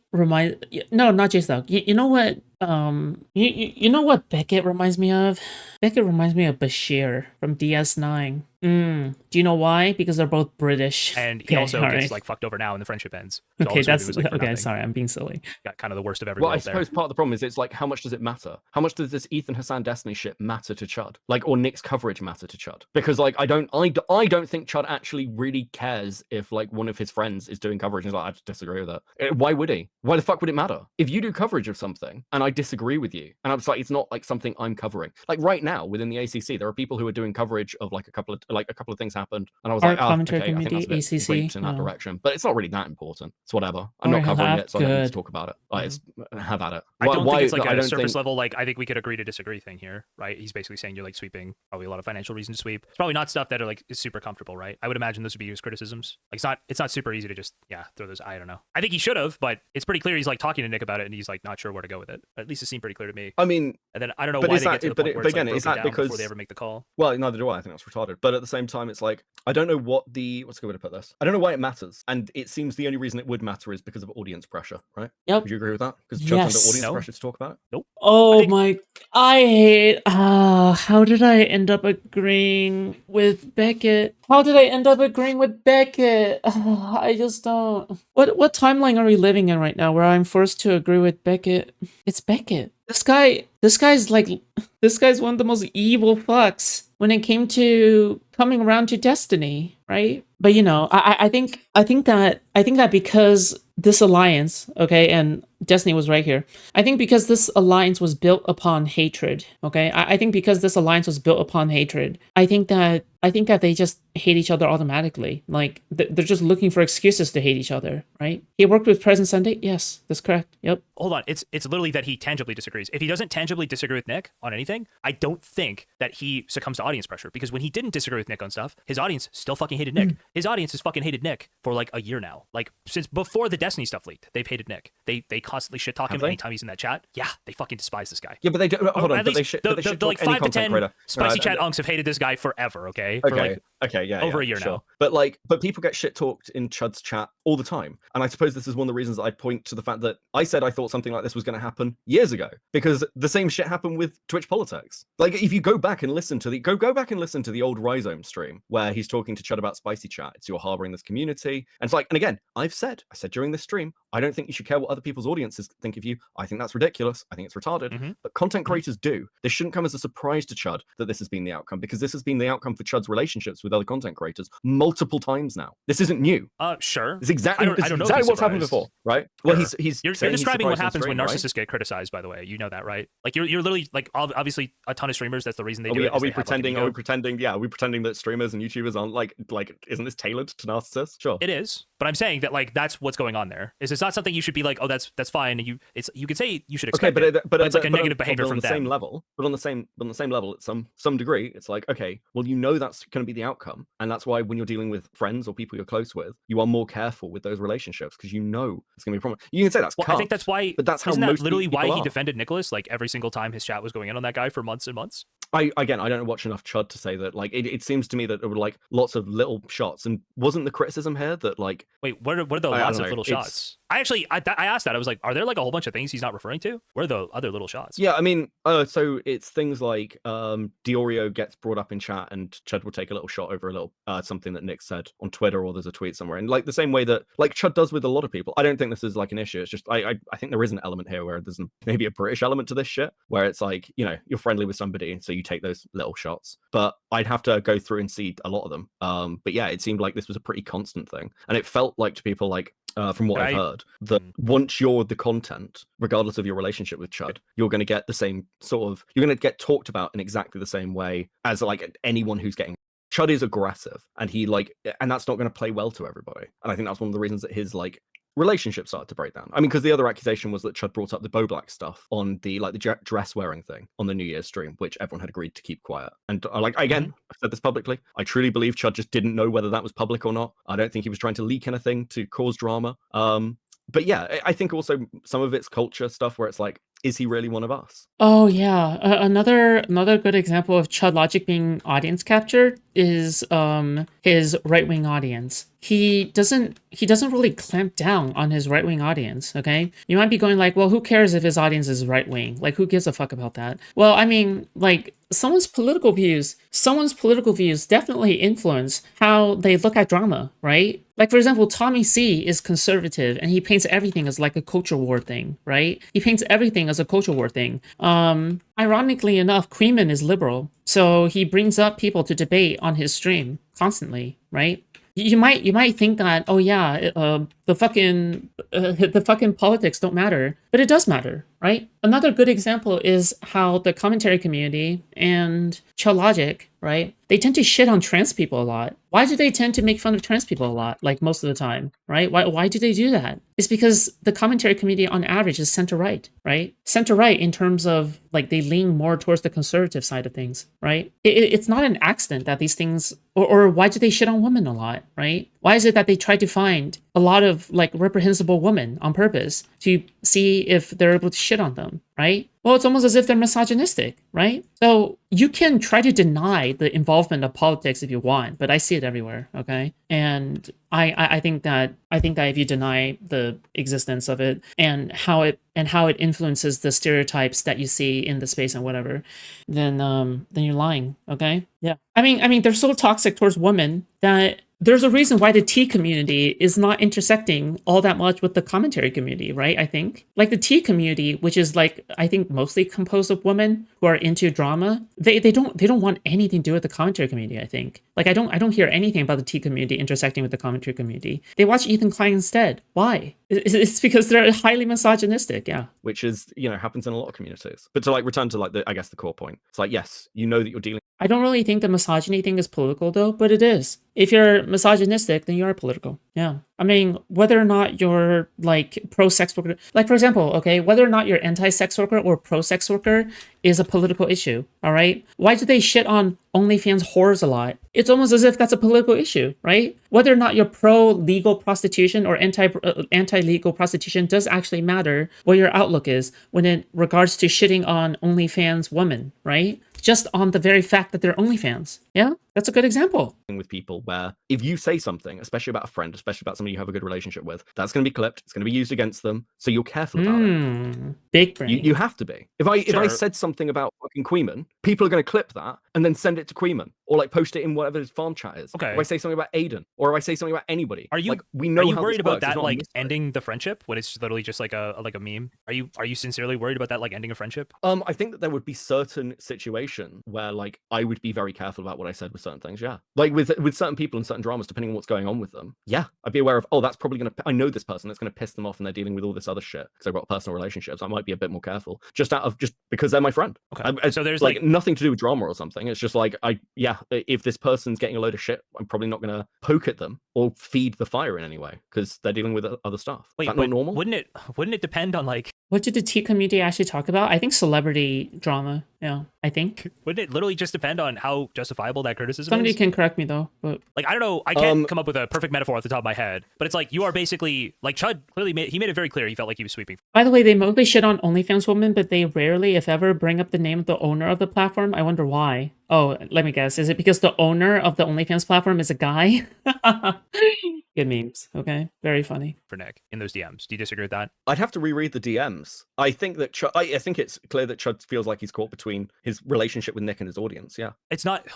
no, not JSTLK. You know what you know what Beckett reminds me of? Beckett reminds me of Bashir from DS9. Do you know why? Because they're both British. And he Okay, also all gets right. like fucked over now and the friendship ends. So all Okay, his sweeping that's was, like, for okay. nothing. Sorry, I'm being silly. Got kind of the worst of every Well, I world there. suppose part of the problem is it's like, how much does it matter? How much does this Ethan Hassan Destiny shit matter to Chud? Like, or Nick's coverage matter to Chud? Because like, I don't think Chud actually really cares if like one of his friends is doing coverage. And he's like, I just disagree with that. Why would he? Why the fuck would it matter? If you do coverage of something and I disagree with you, and I'm just like, it's not like something I'm covering. Like right now within the ACC, there are people who are doing coverage of like a couple of things happened, and I was Our like, commentary okay, I think that's a bit committee, linked ACC, in that no. direction, but it's not really that important. It's whatever. I'm Or not covering have it, so I don't need to good. talk about it. Like, it's, have at it. I don't think it's like I a don't surface think- level, like I think we could agree to disagree thing here, right? He's basically saying you're like sweeping, probably a lot of financial reason to sweep. It's probably not stuff that are like is super comfortable, right? I would imagine those would be his criticisms. Like it's not super easy to just throw those. I don't know. I think he should have, but it's pretty clear he's like talking to Nick about it and he's like not sure where to go with it. At least it seemed pretty clear to me. I mean, And then I don't know But why is they that- get to the but point it- where but it's like again, is broken that down before because- they ever make the call. well, neither do I. I think that's retarded. But at the same time, it's like, I don't know what what's a good way to put this? I don't know why it matters. And it seems the only reason it would matter is because of audience pressure, right? Yep. Would you agree with that? Because Chud's Yes. under audience No. pressure to talk about it? Oh think- my! I hate. How did I end up agreeing with Beckett? How did I end up agreeing with Beckett? I just don't. What timeline are we living in right now where I'm forced to agree with Beckett? It's Beckett. This guy's one of the most evil fucks when it came to coming around to Destiny, right? But you know, I think that because this alliance, okay, and Destiny was right here. I think because this alliance was built upon hatred, okay? I think because this alliance was built upon hatred, I think that they just hate each other automatically. Like, they're just looking for excuses to hate each other, right? He worked with President Sunday? Yes, that's correct. Yep. Hold on, it's literally that he tangibly disagrees. If he doesn't tangibly disagree with Nick on anything, I don't think that he succumbs to audience pressure, because when he didn't disagree with Nick on stuff, his audience still fucking hated Nick. His audience has fucking hated Nick for like a year now. Like since before the Destiny stuff leaked, they've hated Nick. They constantly shit talk Have him they? anytime he's in that chat. Yeah, they fucking despise this guy. Yeah, but they do. Hold on, At but they least shit. the, But they the, shit the, like talk any 5 to content 10 creator. spicy Right, chat unks have hated this guy forever. Okay. For Okay. like Okay, yeah, over yeah, a year sure. now. But people get shit talked in Chud's chat all the time, and I suppose this is one of the reasons I'd point to the fact that I said I thought something like this was going to happen years ago, because the same shit happened with Twitch politics. Like, if you go back and listen to the old Rhizome stream where he's talking to Chud about spicy chat, it's you're harboring this community, and it's like, and again, I said during this stream, I don't think you should care what other people's audiences think of you. I think that's ridiculous. I think it's retarded. But content creators do. This shouldn't come as a surprise to Chud that this has been the outcome, because this has been the outcome for Chud's relationships with other content creators multiple times now. This isn't new. Sure. It's exactly, I don't know if exactly he's what's happened surprised. before, right? Well, Sure. he's You're saying he's describing what surprised on happens when stream, right? narcissists get criticized, by the way. You know that, right? Like you're literally like obviously a ton of streamers. That's the reason they do it. Are is we they have, like, an pretending? ego. Are we pretending? Yeah, are we pretending that streamers and YouTubers aren't like? Isn't this tailored to narcissists? Sure. It is, But I'm saying that like that's what's going on there. Is it's not something you should be like, oh, that's fine. And you could say you should expect but it's like a negative behavior from the them. same level. But on the same level, at some degree, it's like, okay, well, you know that's going to be the outcome, and that's why when you're dealing with friends or people you're close with, you are more careful with those relationships because you know it's going to be a problem. You can say that's I think that's why. But that's how isn't most that literally why people he are. defended Nicholas like every single time his chat was going in on that guy for months and months? I don't watch enough Chud to say that. Like, it seems to me that there were like lots of little shots, and wasn't the criticism here that like, wait, what are the I lots don't of know, little shots? I asked that. I was like, are there like a whole bunch of things he's not referring to? What are the other little shots? yeah, I mean, so it's things like DeOrio gets brought up in chat, and Chud will take a little shot over a little something that Nick said on Twitter, or there's a tweet somewhere, and like the same way that like Chud does with a lot of people. I don't think this is like an issue. It's just I think there is an element here where there's maybe a British element to this shit, where it's like, you know, you're friendly with somebody, so you take those little shots. But I'd have to go through and see a lot of them. But yeah, it seemed like this was a pretty constant thing, and it felt like to people like, from what I've heard, that once you're the content, regardless of your relationship with Chud, you're going to get the same sort of, you're going to get talked about in exactly the same way as like anyone who's getting. Chud is aggressive, and and that's not going to play well to everybody. And I think that's one of the reasons that his like relationship started to break down. I mean, because the other accusation was that Chud brought up the Bo Black stuff on the like the dress wearing thing on the New Year's stream, which everyone had agreed to keep quiet. And like, again, I've said this publicly, I truly believe Chud just didn't know whether that was public or not. I don't think he was trying to leak anything to cause drama. But yeah, I think also some of it's culture stuff where it's like, is he really one of us? Oh yeah, another good example of Chud logic being audience captured is his right-wing audience. He doesn't really clamp down on his right-wing audience, okay? You might be going like, well, who cares if his audience is right-wing? Like, who gives a fuck about that? Well, I mean, like, someone's political views definitely influence how they look at drama, right? Like, for example, Tommy C is conservative, and he paints everything as like a culture war thing, right? He paints everything as a culture war thing. Ironically enough, Creeman is liberal, so he brings up people to debate on his stream constantly, right? You might think that, oh yeah, the fucking politics don't matter, but it does matter, right? Another good example is how the commentary community and Chud Logic, right? They tend to shit on trans people a lot. Why do they tend to make fun of trans people a lot, like most of the time, right? Why do they do that? It's because the commentary community on average is center-right, right? Center-right in terms of, like, they lean more towards the conservative side of things, right? It's not an accident that these things, or why do they shit on women a lot, right? Why is it that they try to find a lot of, like, reprehensible women on purpose to see if they're able to shit on them, right? Well, it's almost as if they're misogynistic, right? So you can try to deny the involvement of politics if you want, but I see it everywhere, okay? And I think that if you deny the existence of it and how it influences the stereotypes that you see in the space and whatever, then you're lying, okay? Yeah. I mean, they're so toxic towards women that there's a reason why the T community is not intersecting all that much with the commentary community, right? I think like the T community, which is like, I think mostly composed of women who are into drama, they don't want anything to do with the commentary community. I think like I don't hear anything about the T community intersecting with the commentary community. They watch Ethan Klein instead. Why? It's because they're highly misogynistic. Yeah, which is, you know, happens in a lot of communities. But to like return to like I guess the core point, it's like, yes, you know that you're dealing. I don't really think the misogyny thing is political though, but it is. If you're misogynistic, then you are political. Yeah. I mean, whether or not you're like pro-sex worker, like for example, okay, whether or not you're anti-sex worker or pro-sex worker is a political issue, all right? Why do they shit on OnlyFans whores a lot? It's almost as if that's a political issue, right? Whether or not you're pro-legal prostitution or anti-legal prostitution does actually matter what your outlook is when it regards to shitting on OnlyFans women, right? Just on the very fact that they're OnlyFans. Yeah, that's a good example. With people where if you say something, especially about a friend, especially about somebody you have a good relationship with, that's going to be clipped. It's going to be used against them. So you're careful about it. Big brain. You have to be. If I said something about fucking Queeman, people are going to clip that and then send it to Queeman or like post it in whatever his farm chat is. Okay. If I say something about Aiden or if I say something about anybody, are you like we know? Are you how worried this about works. that like ending the friendship when it's literally just like a meme? Are you sincerely worried about that like ending a friendship? I think that there would be certain situations where like I would be very careful about what I said with certain things. Yeah, like with certain people and certain dramas, depending on what's going on with them. Yeah, I'd be aware of. Oh, that's probably gonna. I know this person. That's gonna piss them off, and they're dealing with all this other shit because I've got personal relationships. I might be a bit more careful, just because they're my friend. Okay. So there's like nothing to do with drama or something. It's just like if this person's getting a load of shit, I'm probably not gonna poke at them or feed the fire in any way because they're dealing with other stuff. Wait, Is that but not normal? Wouldn't it depend on like? What did the tea community actually talk about? I think celebrity drama. Yeah, I think. Wouldn't it literally just depend on how justifiable that criticism Somebody is? can correct me though, but Like, I don't know. I can't come up with a perfect metaphor off the top of my head, but it's like you are basically like Chud clearly made it very clear he felt like he was sweeping. by the way, they mostly shit on OnlyFans women, but they rarely, if ever, bring up the name of the owner of the platform. I wonder why. Oh, let me guess. Is it because the owner of the OnlyFans platform is a guy? Good memes. Okay, very funny. For Nick in those DMs. Do you disagree with that? I'd have to reread the DMs. I think that I think it's clear that Chud feels like he's caught between his relationship with Nick and his audience. Yeah. It's not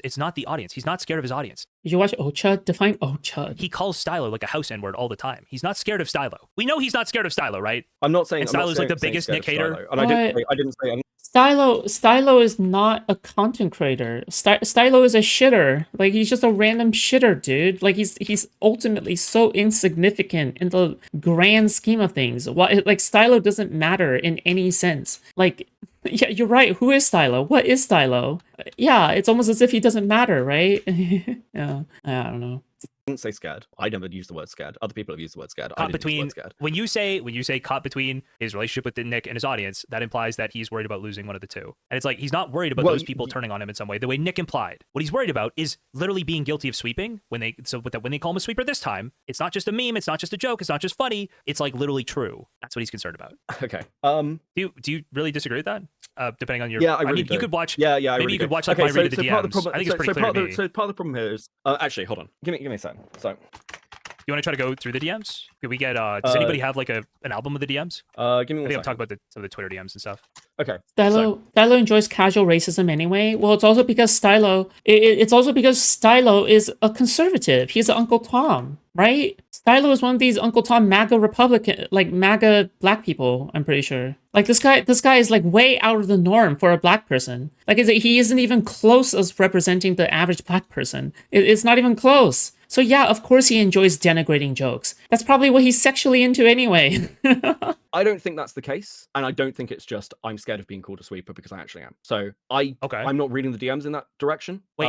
it's not the audience. He's not scared of his audience. Did you watch Chud? Define Chud. He calls Stylo like a house N-word all the time. He's not scared of Stylo. We know he's not scared of Stylo, right? I'm not saying And I'm not Stylo's like the saying biggest scared Nick of hater. Stylo. And I didn't say Stylo is not a content creator. Stylo is a shitter. Like, he's just a random shitter, dude. Like, he's ultimately so insignificant in the grand scheme of things. Like, Stylo doesn't matter in any sense. Like, yeah, you're right. Who is Stylo? What is Stylo? Yeah, it's almost as if he doesn't matter, right? Yeah, I don't know. didn't say scared. I never used the word scared. Other people have used the word scared. I Caught didn't use the between word scared. when you say caught between his relationship with Nick and his audience, that implies that he's worried about losing one of the two. And it's like he's not worried about Well, those people turning on him in some way. The way Nick implied, what he's worried about is literally being guilty of sweeping. When they call him a sweeper this time, it's not just a meme, it's not just a joke, it's not just funny. It's like literally true. That's what he's concerned about. Okay. Do you really disagree with that? Depending on your, Yeah, I really mean, do. you could watch. Yeah, I maybe really you could do. watch like Okay, my read of the part of DMs. problem- I think it's pretty clear to me. So part of the problem here is actually, hold on. Give me a second. So You want to try to go through the DMs? Could we get? Does anybody have like an album of the DMs? give me I one think I'm second. talking about some of the Twitter DMs and stuff. Okay. Stylo enjoys casual racism anyway. Well, it's also because Stylo is a conservative. He's an Uncle Tom, right? Stylo is one of these Uncle Tom MAGA Republican, like MAGA black people, I'm pretty sure. Like this guy is like way out of the norm for a black person. Like he isn't even close as representing the average black person. It's not even close. So yeah, of course he enjoys denigrating jokes. That's probably what he's sexually into anyway. I don't think that's the case, and I don't think it's just I'm scared of being called a sweeper because I actually am. So I'm not reading the DMs in that direction. Wait.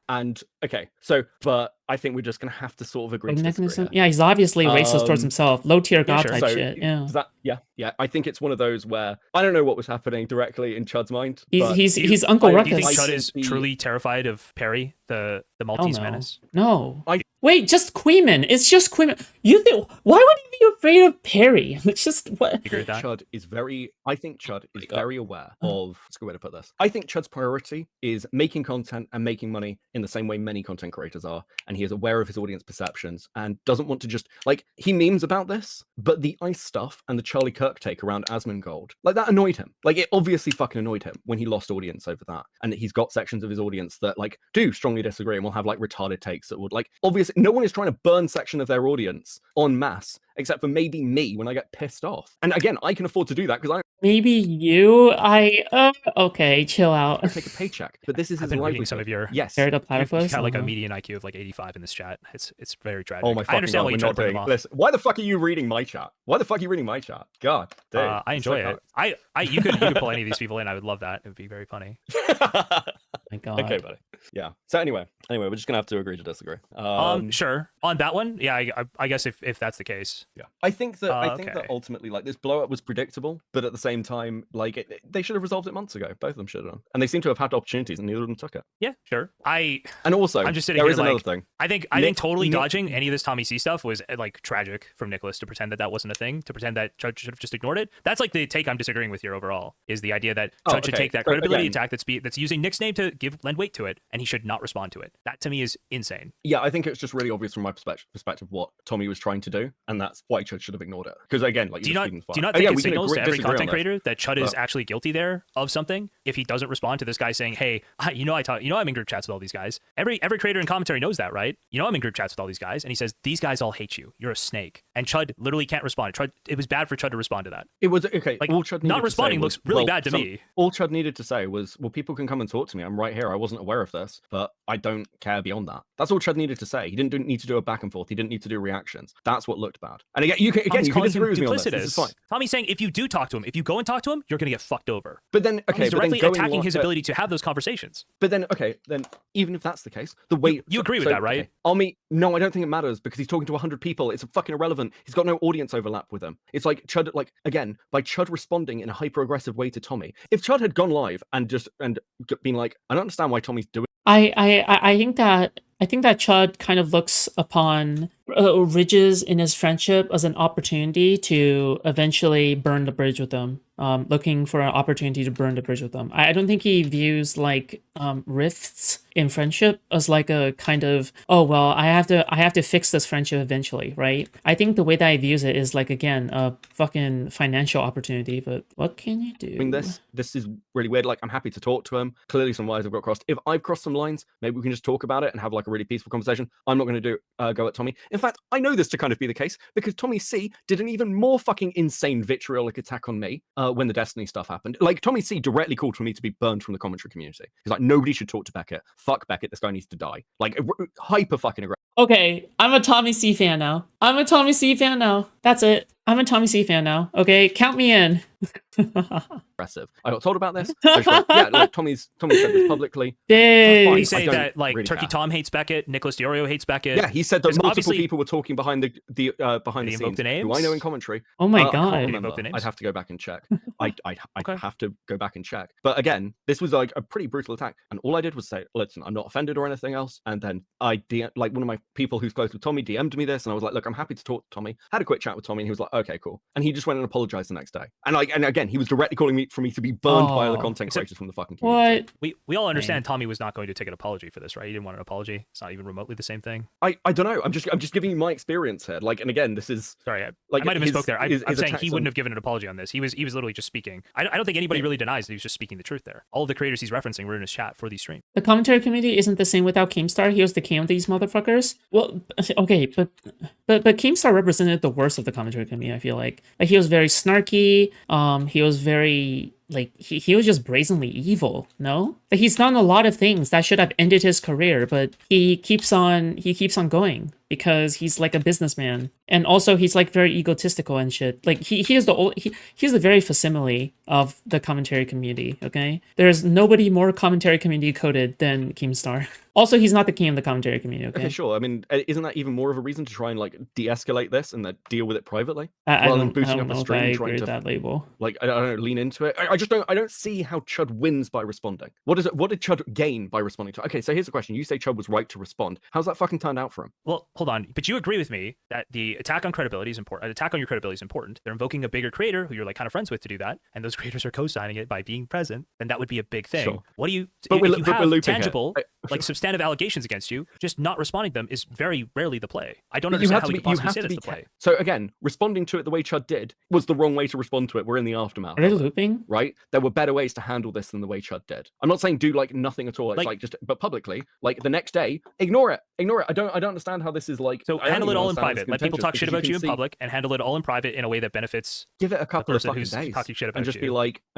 And okay, so but I think we're just gonna have to sort of agree to disagree here. Yeah, he's obviously racist towards himself. Low tier god sure. type So, shit. Yeah. Does that, yeah. I think it's one of those where I don't know what was happening directly in Chud's mind. but He's Uncle Do you think Ruckus. Chud is truly terrified of Perry, the Maltese menace? No. I- Wait, just Queeman. It's just Queeman. You think? Why would he be afraid of Perry? It's just what? You agree with that? Chud is very. I think Chud is very aware of. That's a good way to put this. I think Chud's priority is making content and making money in the same way many content creators are, and he is aware of his audience perceptions and doesn't want to just like he memes about this, but the ice stuff and the Charlie Kirk take around Asmongold, like that annoyed him. Like it obviously fucking annoyed him when he lost audience over that, and he's got sections of his audience that like do strongly disagree and will have like retarded takes that would like obviously no one is trying to burn section of their audience en masse except for maybe me when I get pissed off. And again, I can afford to do that because I Maybe you. Okay, chill out. take a paycheck. But this is I've his been reading livelihood. some of your. Yes. Carried up You've platypus. got like a median IQ of like 85 in this chat. It's very tragic. Oh my I fucking understand God, why you we're try to not put them doing. off. Listen, why the fuck are you reading my chat? Why the fuck are you reading my chat? God, dude. I enjoy it. You could pull any of these people in. I would love that. It would be very funny. My God. Okay, buddy. Yeah. So anyway, we're just gonna have to agree to disagree. Sure. On that one, yeah, I guess if that's the case. Yeah. I think that Okay. ultimately, like, this blow up was predictable, but at the same time, like, they should have resolved it months ago. Both of them should have done, and they seem to have had opportunities, and neither of them took it. Yeah, sure. And also, I'm just sitting there here is another like, thing. I think totally dodging any of this Tommy C stuff was like tragic from Nicholas to pretend that wasn't a thing, to pretend that Chud should have just ignored it. That's like the take I'm disagreeing with here overall, is the idea that Chud should take that So, credibility again- attack that's using Nick's name to lend weight to it, and he should not respond to it. That to me is insane. Yeah, I think it's just really obvious from my perspective what Tommy was trying to do, and that's why Chud should have ignored it. Because again, like, Do you not think think it signals to every disagree on content this. creator that Chud is But- actually guilty there of something if he doesn't respond to this guy saying, "Hey, I'm in group chats with all these guys." Every creator in commentary knows that, right? I'm in group chats with all these guys, and he says, "These guys all hate you. You're a snake." and Chud literally can't respond. It was bad for Chud to respond to that. It was okay. Like, All Chud needed not to say responding was, looks really well, bad to me. All Chud needed to say was, "Well, people can come and talk to me. I'm right here. I wasn't aware of this, but I don't care beyond that." That's all Chud needed to say. He didn't need to do a back and forth. He didn't need to do reactions. That's what looked bad. And again, you can disagree with me on this. This is fine. Tommy's saying if you do talk to him, if you go and talk to him, you're gonna get fucked over. But then, okay, He's directly but then attacking his ability to have those conversations. But then, okay, then even if that's the case, the way you agree with that, right? Okay, I'll meet. No, I don't think it matters because he's talking to 100 people. It's fucking irrelevant. He's got no audience overlap with them. It's like Chud, like again, by Chud responding in a hyper aggressive way to Tommy. If Chud had gone live and been like, I don't understand why Tommy's doing. I think that Chud kind of looks upon ridges in his friendship as an opportunity to eventually burn the bridge with them. Looking for an opportunity to burn the bridge with them. I don't think he views like rifts in friendship as like a kind of, oh well, I have to fix this friendship eventually, right? I think the way that he views it is like, again, a fucking financial opportunity. But what can you do? I mean, this is really weird. Like, I'm happy to talk to him. Clearly, some lines have got crossed. If I've crossed some lines, maybe we can just talk about it and have like a really peaceful conversation. I'm not going to go at Tommy. In fact, I know this to kind of be the case because Tommy C did an even more fucking insane vitriolic attack on me when the Destiny stuff happened. Like, Tommy C directly called for me to be burned from the commentary community. He's like, nobody should talk to Beckett. Fuck Beckett. This guy needs to die. Like, hyper fucking aggressive. Okay, I'm a Tommy C fan now. That's it. I'm a Tommy C fan now. Okay, count me in. Aggressive. I got told about this. Yeah, like Tommy said this publicly. Did he say that like really Turkey Tom hates Beckett, Nicholas DeOrio hates Beckett? Yeah, he said that multiple people were talking behind the scenes who I know in commentary. Oh my god! I'd have to go back and check. I'd have to go back and check. But again, this was like a pretty brutal attack, and all I did was say, "Listen, I'm not offended or anything else." And then like one of my people who's close with Tommy DM'd me this, and I was like, "Look, I'm happy to talk to Tommy." Had a quick chat with Tommy, and he was like, "Okay, cool." And he just went and apologized the next day. And again, he was directly calling for me to be burned by other content creators from the fucking community. What? We all understand Tommy was not going to take an apology for this, right? He didn't want an apology. It's not even remotely the same thing. I don't know. I'm just giving you my experience here. Like, and again, this is sorry. I like might have misspoke there. I'm saying he wouldn't on... have given an apology on this. He was literally just speaking. I don't think anybody really denies that he was just speaking the truth there. All of the creators he's referencing were in his chat for these streams. The commentary community isn't the same without Keemstar. He was the king of these motherfuckers. Well, okay, but Keemstar represented the worst of the commentary community. I feel like he was very snarky. He was very like he was just brazenly evil. No, like he's done a lot of things that should have ended his career, but he keeps on going because he's like a businessman, and also he's like very egotistical and shit. Like he's the very facsimile of the commentary community. Okay, there's nobody more commentary community coded than Keemstar. Also, he's not the king of the commentary community. Okay, sure. I mean, isn't that even more of a reason to try and like de-escalate this and deal with it privately I rather than don't boosting know up a if I stream agree trying with to that label. Like, I don't know, lean into it. I don't see how Chud wins by responding. What did Chud gain by responding to? Okay, so here's the question. You say Chud was right to respond. How's that fucking turned out for him? Well, hold on. But you agree with me that the attack on credibility is important. An attack on your credibility is important. They're invoking a bigger creator who you're like kind of friends with to do that, and those creators are co-signing it by being present. Then that would be a big thing. Sure. What do you? But if you have tangible, like substantive allegations against you, just not responding to them is very rarely the play. I don't understand how we could possibly say that's the play. So again, responding to it the way Chud did was the wrong way to respond to it. We're in the aftermath. Are they looping? Right? There were better ways to handle this than the way Chud did. I'm not saying do like nothing at all. It's like just, but publicly, like the next day, ignore it. I don't understand how this is like. So handle it all in private. Let people talk shit about you in public, and handle it all in private in a way that benefits. Give it a couple of fucking days talking shit about and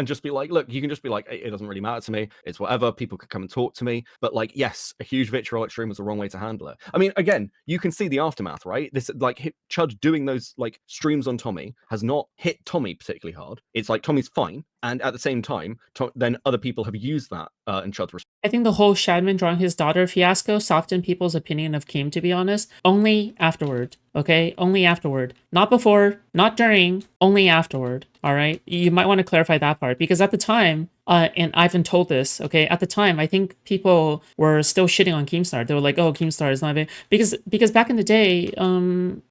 just be like, look, you can just be like, it doesn't really matter to me. It's whatever. People could come and talk to me. But like, yes, a huge vitriolic stream was the wrong way to handle it. I mean, again, you can see the aftermath, right? This like Chud doing those like streams on Tommy has not hit Tommy particularly hard. It's like Tommy's fine, and at the same time, then other people have used that in Chud's response. I think the whole Shadman drawing his daughter fiasco softened people's opinion of Keem, to be honest. Only afterward, okay? Only afterward. Not before, not during, only afterward, all right? You might want to clarify that part, because at the time, and Ivan told this, okay, at the time, I think people were still shitting on Keemstar. They were like, oh, Keemstar is not big. Because back in the day,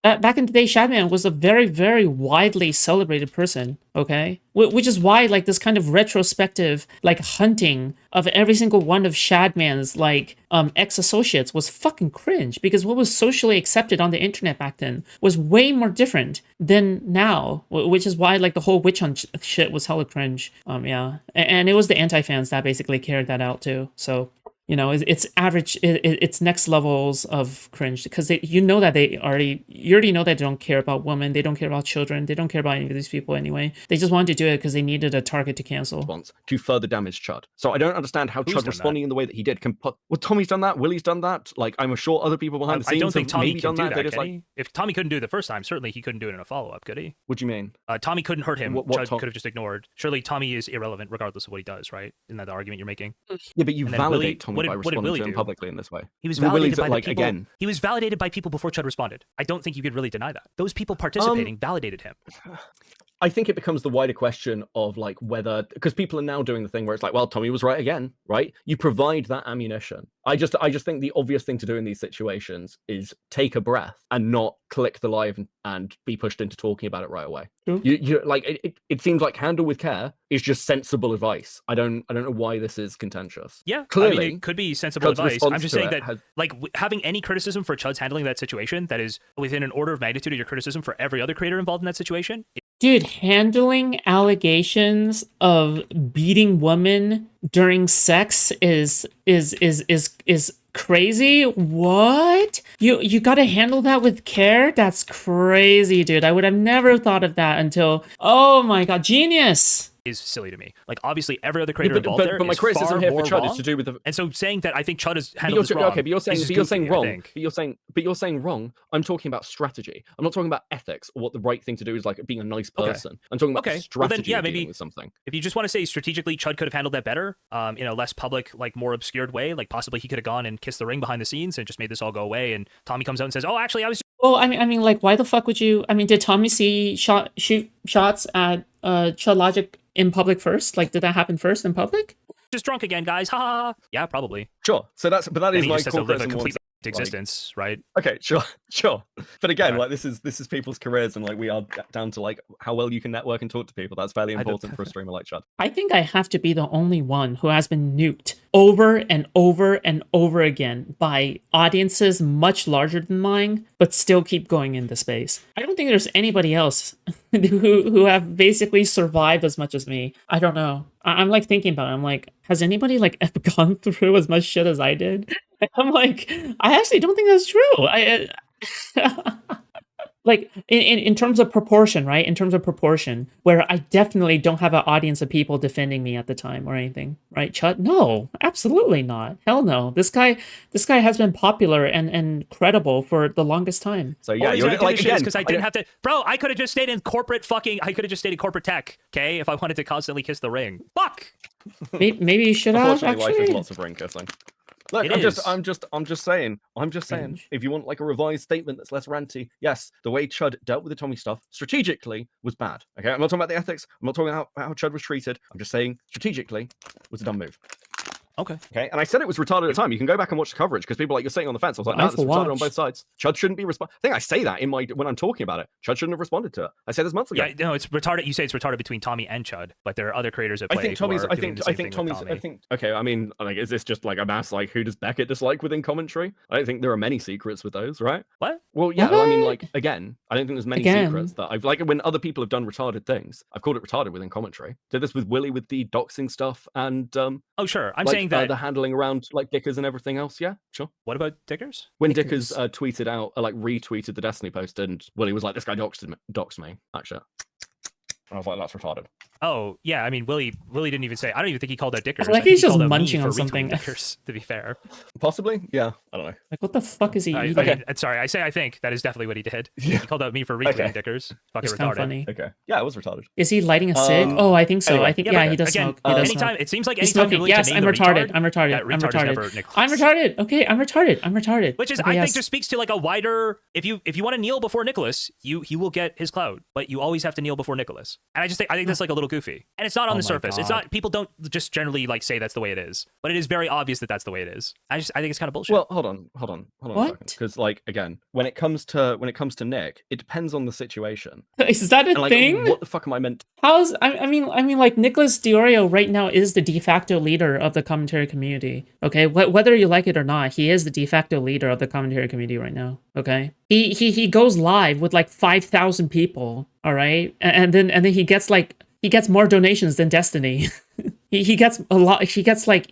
Shadman was a very, very widely celebrated person, okay? Which is why, like, this kind of retrospective, like, hunting of every single one of Shadman's, like, ex-associates was fucking cringe, because what was socially accepted on the internet back then was way more different than now, which is why, like, the whole witch hunt shit was hella cringe. Yeah. And it was the anti-fans that basically carried that out, too. So, You know, it's average. It's next levels of cringe because you know that you already know that they don't care about women. They don't care about children. They don't care about any of these people anyway. They just wanted to do it because they needed a target to cancel. Response to further damage Chud. So I don't understand how Who's Chud done responding in the way that he did can put. Well, Tommy's done that. Willie's done that. Like I'm sure other people behind the scenes I don't think have Tommy maybe can done do that. that. They're just Can like, he? If Tommy couldn't do it the first time, certainly he couldn't do it in a follow-up, could he? what do you mean? Tommy couldn't hurt him. What Chud could have just ignored. Surely Tommy is irrelevant regardless of what he does, right? Isn't that the argument you're making? Yeah, but you And then Willie- validate Tommy what did- by what did responding Willie to him do? publicly in this way. He was Well, validated Willie's, by like, the people. again. He was validated by people before Chud responded. I don't think you could really deny that. Those people participating validated him. I think it becomes the wider question of like whether, because people are now doing the thing where it's like, well, Tommy was right again, right? You provide that ammunition. I just think the obvious thing to do in these situations is take a breath and not click the live and be pushed into talking about it right away. True. You like it seems like handle with care is just sensible advice. I don't know why this is contentious. Yeah, Clearly, I mean, it could be sensible Chud's advice. response I'm just to saying it that, has- like, having any criticism for Chud's handling that situation that is within an order of magnitude of your criticism for every other creator involved in that situation. Dude, handling allegations of beating women during sex is crazy. What? You got to handle that with care? That's crazy, dude. I would have never thought of that until, oh my god, genius. Is silly to me. Like, obviously, every other creator but involved there my is criticism far here for more Chud wrong. is to do with the. And so saying that I think Chud has But handled this wrong. okay, but you're saying, is but you're saying goofy, I wrong. think. But you're saying wrong. I'm talking about strategy. I'm not talking about ethics or what the right thing to do is, like being a nice Okay. person. I'm talking about the Okay, well strategy then, yeah, of dealing maybe- with something. If you just want to say strategically, Chud could have handled that better, in a less public, like more obscured way. Like possibly he could have gone and kissed the ring behind the scenes and just made this all go away. And Tommy comes out and says, "Oh, actually, I was Well, I mean, like, why the fuck would you? I mean, did Tommy shoot shots at Chud Logic in public first? Like, did that happen first in public? just drunk again, guys." Ha ha ha. Yeah, probably. Sure. So that And is he my just has to core live a criticism. complete Like- existence, right? Okay, sure. But again, Okay. like this is people's careers, and like we are down to like how well you can network and talk to people. That's fairly don't- important for a streamer like Chud. I think I have to be the only one who has been nuked over and over and over again by audiences much larger than mine, but still keep going into space. I don't think there's anybody else who have basically survived as much as me. I don't know. I'm like thinking about it. I'm like, has anybody like gone through as much shit as I did? I'm like, I actually don't think that's true. Like in terms of proportion, right? In terms of proportion, where I definitely don't have an audience of people defending me at the time or anything, right? Chud? No, absolutely not. Hell no. This guy has been popular and credible for the longest time. So yeah, Only you're reason I did like this shit is again. because I didn't have to. Bro, I could have just stayed in corporate fucking. I could have just stayed in corporate tech. Okay, if I wanted to constantly kiss the ring. Fuck. Maybe you should have Unfortunately, life is actually. lots of ring kissing. Look, It I'm is. just saying. Cringe. If you want like a revised statement that's less ranty, yes, the way Chud dealt with the Tommy stuff strategically was bad. Okay, I'm not talking about the ethics. I'm not talking about how Chud was treated. I'm just saying strategically was a dumb move. Okay. Okay, and I said it was retarded at the time. You can go back and watch the coverage because people are like you're sitting on the fence. I was like, no, it's Mindful retarded on watch. both sides. Chud shouldn't be responding. I think I say that in my when I'm talking about it. Chud shouldn't have responded to it. I said this months ago. Yeah, no, it's retarded. You say it's retarded between Tommy and Chud, but there are other creators at I play. think Tommy's. Who are I doing think. the I same think thing with Tommy's. I Tommy. think. Okay. I mean, like, is this just like a mass like who does Beckett dislike within commentary? I don't think there are many secrets with those, right? What? Well, yeah. I mean, What? like, again, I don't think there's many Again. secrets that I've like when other people have done retarded things. I've called it retarded within commentary. Did this with Willie with the doxing stuff and Oh, sure. I'm like, saying that. the handling around like Dickers and everything else. Yeah, sure. What about Dickers? When Dickers tweeted out, like retweeted the Destiny post, and Willie was like, "This guy doxed me." Actually, I was like, "That's retarded." Oh, yeah. I mean, Willie didn't even say. I don't even think he called out Dickers. Like I think he's he just called out me munching for on retweeting something. Dickers, to be fair. Possibly, yeah. I don't know. Like, what the fuck is he I eating? mean, sorry, I say I think that is definitely what he did. He called out me for retweeting Okay. Dickers. Fucking It's kind retarded. of funny. Okay, yeah, it was retarded. Is he lighting a cig? Um, Oh, I think so. anyway. I think Yeah, yeah, but he does again, smoke. He does anytime- smoke. It seems like He's anytime you're smoking. willing Yes, to I'm name the retarded. retard, I'm retarded. that I'm retard retarded. never Nicholas. I'm retarded. Okay, I'm retarded. I'm retarded. Which is, Okay, I yes. think, just speaks to like a wider. If you want to kneel before Nicholas, he will get his clout, but you always have to kneel before Nicholas. And I think that's like a little goofy, and it's not on Oh the my surface. It's God. not. People don't just generally like say that's the way it is, but it is very obvious that that's the way it is. I think it's kind of bullshit. Well, hold on a What? second. Because, like, again, when it comes to Nick, it depends on the situation. Is that a And like, thing? what the fuck am I meant? How's I mean, like Nicholas DeOrio right now is the de facto leader of the commentary community. Okay, whether you like it or not, he is the de facto leader of the commentary community right now. Okay, he goes live with like 5,000 people. All right, and then he gets more donations than Destiny. He gets a lot. He gets like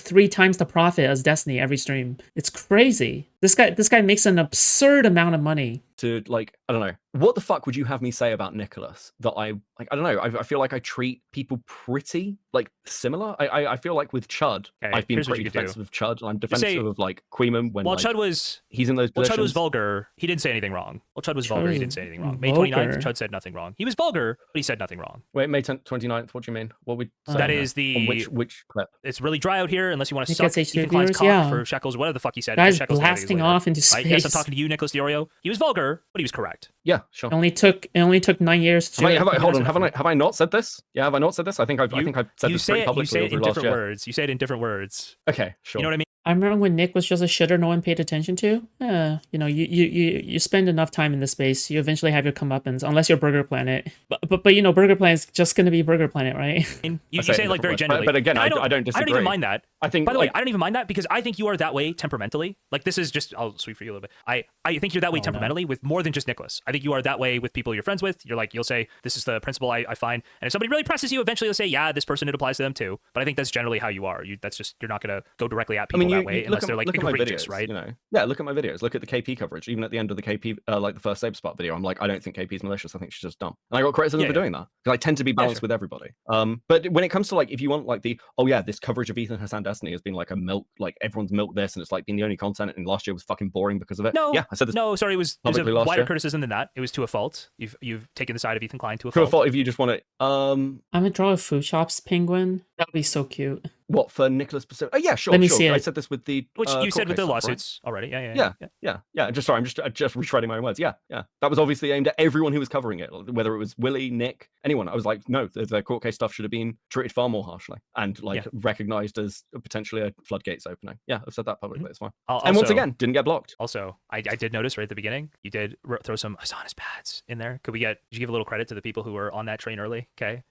3 times the profit as Destiny every stream. It's crazy. This guy makes an absurd amount of money. To like, I don't know, what the fuck would you have me say about Nicholas that I like? I don't know. I feel like I treat people pretty like similar. I feel like with Chud, Okay, I've been here's what pretty you could do. defensive of Chud. I'm You say- defensive of like Queeman when While like, Chud was he's in those Well, Chud positions. was vulgar. He didn't say anything wrong. Well, Chud was Chud vulgar. He was didn't say anything wrong. May 29th, vulgar. Chud said nothing wrong. He was vulgar, but he said nothing wrong. Wait, May 29th. What do you mean? What we? That is on the. which clip? It's really dry out here unless you want to It suck gets Ethan HDR Klein's viewers, cock yeah. for shekels, whatever the fuck he said. Guys Shekels blasting later. off into Right? space. Yes, I'm talking to you, Nicholas DeOrio. He was vulgar, but he was correct. Yeah, sure. It only took 9 years to do it. Hold on. Have I not said this? Yeah, have I not said this? I think I've said You this say pretty it. You publicly say it over in last different year. words. You say it in different words. Okay, sure. You know what I mean? I remember when Nick was just a shitter no one paid attention to. You spend enough time in this space, you eventually have your comeuppance, unless you're Burger Planet. But Burger Planet's just gonna be Burger Planet, right? You I say say it in like very different words. genuinely. But again, And I don't I don't disagree. even mind that. I think. By the way, like, I don't even mind that because I think you are that way temperamentally. Like this is just, I'll sweep for you a little bit. I think you're that way temperamentally with more than just Nicholas. I think you are that way with people you're friends with. You're like, you'll say, this is the principle I find. And if somebody really presses you, eventually you'll say, yeah, this person, it applies to them too. But I think that's generally how you are. You're not going to go directly at people that way unless they're like egregious, right? Yeah, look at my videos. Look at the KP coverage. Even at the end of the KP, like the first Saber Spot video, I'm like, I don't think KP's malicious. I think she's just dumb. And I got criticism for doing that because I tend to be balanced with everybody. But when it comes to like, if you want like this coverage of Ethan Hassan Destiny has been like a milk, like everyone's milked this, and it's like been the only content. And last year was fucking boring because of it. No, yeah, I said this. No, sorry, it was a publicly last wider year. criticism than that. It was to a fault. You've taken the side of Ethan Klein to a To a fault. fault if you just want to. I'm gonna draw a Foodshops penguin. That would be so cute. What for Nicholas Pacific? Oh yeah, sure. Let me sure. see it. I said this with the Which you court said with case the stuff, right? lawsuits already. Yeah. Just sorry, I'm just retreading my own words. Yeah. That was obviously aimed at everyone who was covering it, whether it was Willie, Nick, anyone. I was like, no, the court case stuff should have been treated far more harshly and recognized as potentially a floodgates opening. Yeah, I've said that publicly. It's fine. And once again, didn't get blocked. Also, I did notice right at the beginning, you did throw some Hasana's pads in there. Did you give a little credit to the people who were on that train early? Okay,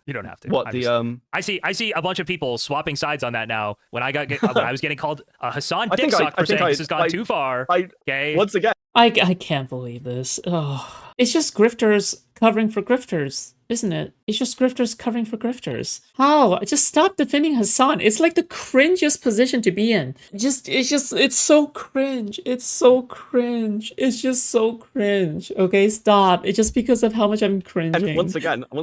you don't have to. What I see a bunch of people swapping sides on that now. When I was getting called a Hassan dick suck for saying this has gone too far. Okay. Once again, I can't believe this. Oh, it's just grifters covering for grifters, isn't it? It's just grifters covering for grifters. How? Just stop defending Hassan. It's like the cringiest position to be in. It's so cringe. It's so cringe. It's just so cringe. Okay, stop. It's just because of how much I'm cringing. and once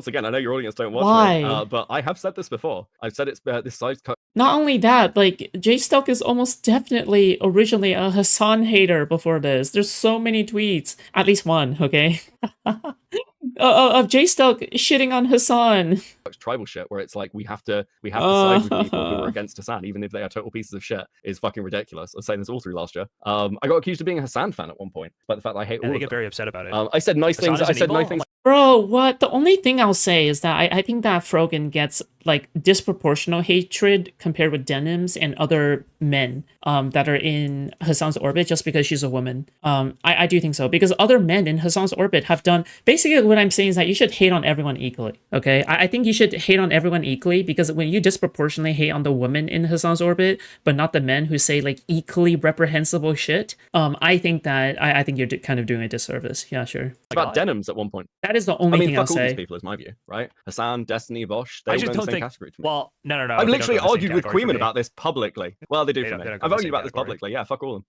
again, I know your audience don't watch Why? it, but I have said this before. I've said it's this side's cut. Not only that, like, JSTLK is almost definitely originally a Hassan hater before this. There's so many tweets. At least one, okay? Of JSTLK shitting on Hassan. Tribal shit where it's like we have to side with people who are against Hassan even if they are total pieces of shit is fucking ridiculous. I was saying this all through last year. I got accused of being a Hassan fan at one point despite the fact that I hate all They of get them. very upset about it. I said nice Hassan things. is I an said evil? nice things. Bro, what? The only thing I'll say is that I think that Frogan gets like disproportional hatred compared with Denims and other men that are in Hassan's orbit just because she's a woman. I do think so because other men in Hassan's orbit have done basically what I'm saying is that you should hate on everyone equally. Okay, I think you should hate on everyone equally because when you disproportionately hate on the women in Hassan's orbit but not the men who say like equally reprehensible shit, I think that I think you're kind of doing a disservice. Yeah, sure. It's about denims at one point. That is the only thing I'll fuck all these say. people is my view, right? Hassan, Destiny, Bosch, they I all just go in don't the same think. category to me. Well, no. I've they don't literally go in the same argued with category for Queeman me. about this publicly. Well, they do They for don't- me. they don't go I've in the argued same about this category. publicly. Yeah, fuck all of them.